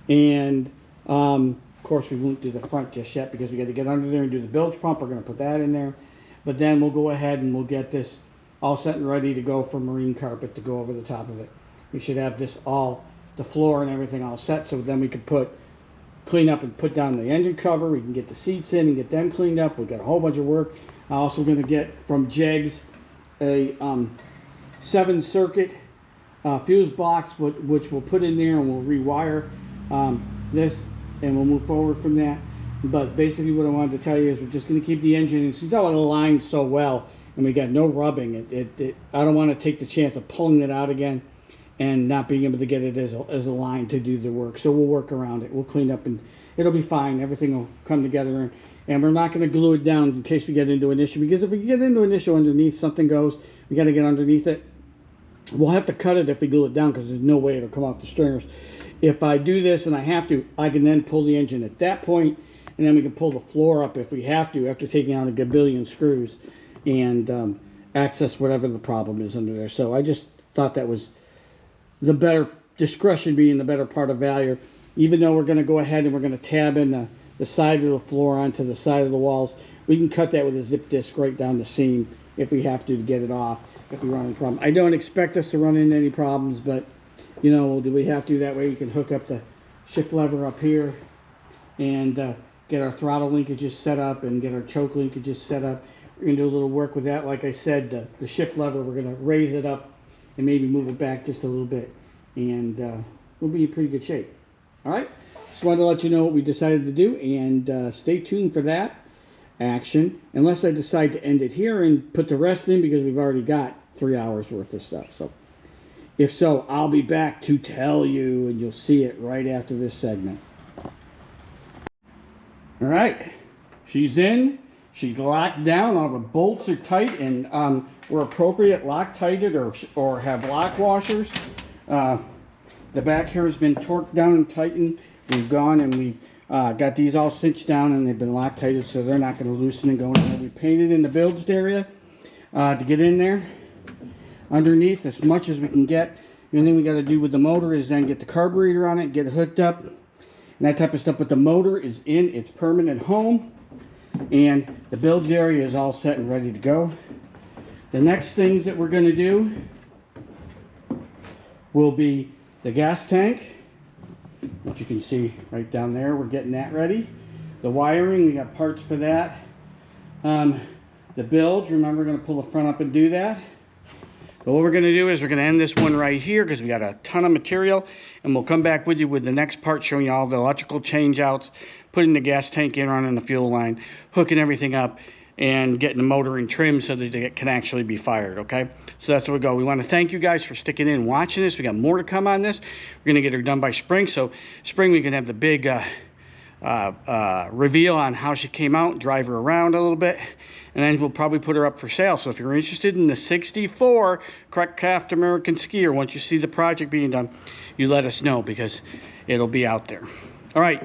And of course we won't do the front just yet because we got to get under there and do the bilge pump. We're going to put that in there. But then we'll go ahead and we'll get this all set and ready to go for marine carpet to go over the top of it. We should have this all, the floor and everything all set, so then we could clean up and put down the engine cover. We can get the seats in and get them cleaned up. We've got a whole bunch of work. I'm also going to get from Jegs a 7-circuit fuse box, which we'll put in there and we'll rewire this, and we'll move forward from that. But basically what I wanted to tell you is we're just going to keep the engine, and since how it aligned so well and we got no rubbing, I don't want to take the chance of pulling it out again and not being able to get it as a line to do the work. So we'll work around it. We'll clean up and it'll be fine. Everything will come together, and we're not going to glue it down in case we get into an issue, because if we get into an issue underneath, something goes, we got to get underneath it. We'll have to cut it if we glue it down, because there's no way it'll come off the stringers. If I do this and I have to, I can then pull the engine at that point, and then we can pull the floor up if we have to after taking out a gabillion screws and access whatever the problem is under there. So I just thought that was the better, discretion being the better part of valor. Even though we're going to go ahead and we're going to tab in the side of the floor onto the side of the walls, we can cut that with a zip disc right down the seam if we have to get it off, if we run into a problem. I don't expect us to run into any problems, but you know, do we have to? That way we can hook up the shift lever up here, and get our throttle linkages set up and get our choke linkages set up. We're going to do a little work with that. Like I said, the shift lever, we're going to raise it up and maybe move it back just a little bit, and we'll be in pretty good shape. All right, just wanted to let you know what we decided to do, and stay tuned for that action, unless I decide to end it here and put the rest in, because we've already got 3 hours worth of stuff. So if so, I'll be back to tell you, and you'll see it right after this segment. All right, she's in, she's locked down, all the bolts are tight, and where appropriate, Loctited or have lock washers. The back here has been torqued down and tightened. We've gone and we got these all cinched down, and they've been Loctited, so they're not going to loosen and go in there. We painted in the bilged area to get in there underneath as much as we can get. The only thing we got to do with the motor is then get the carburetor on it, get it hooked up, and that type of stuff. But the motor is in its permanent home, and the bilged area is all set and ready to go. The next things that we're going to do will be the gas tank, which you can see right down there. We're getting that ready. The wiring, we got parts for that. The bilge, remember, we're going to pull the front up and do that. But what we're going to do is we're going to end this one right here, because we got a ton of material, and we'll come back with you with the next part, showing you all the electrical change outs, putting the gas tank in, running the fuel line, hooking everything up, and getting the motor in trim so that it can actually be fired. Okay, so that's where we go. We want to thank you guys for sticking in and watching this. We got more to come on this. We're going to get her done by spring, so spring we can have the big reveal on how she came out, drive her around a little bit, and then we'll probably put her up for sale. So if you're interested in the 64 Correct Craft American Skier, once you see the project being done, you let us know, because it'll be out there. All right,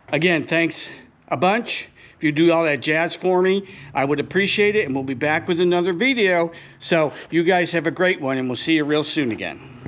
again, thanks a bunch. If you do all that jazz for me, I would appreciate it, and we'll be back with another video. So you guys have a great one, and we'll see you real soon again.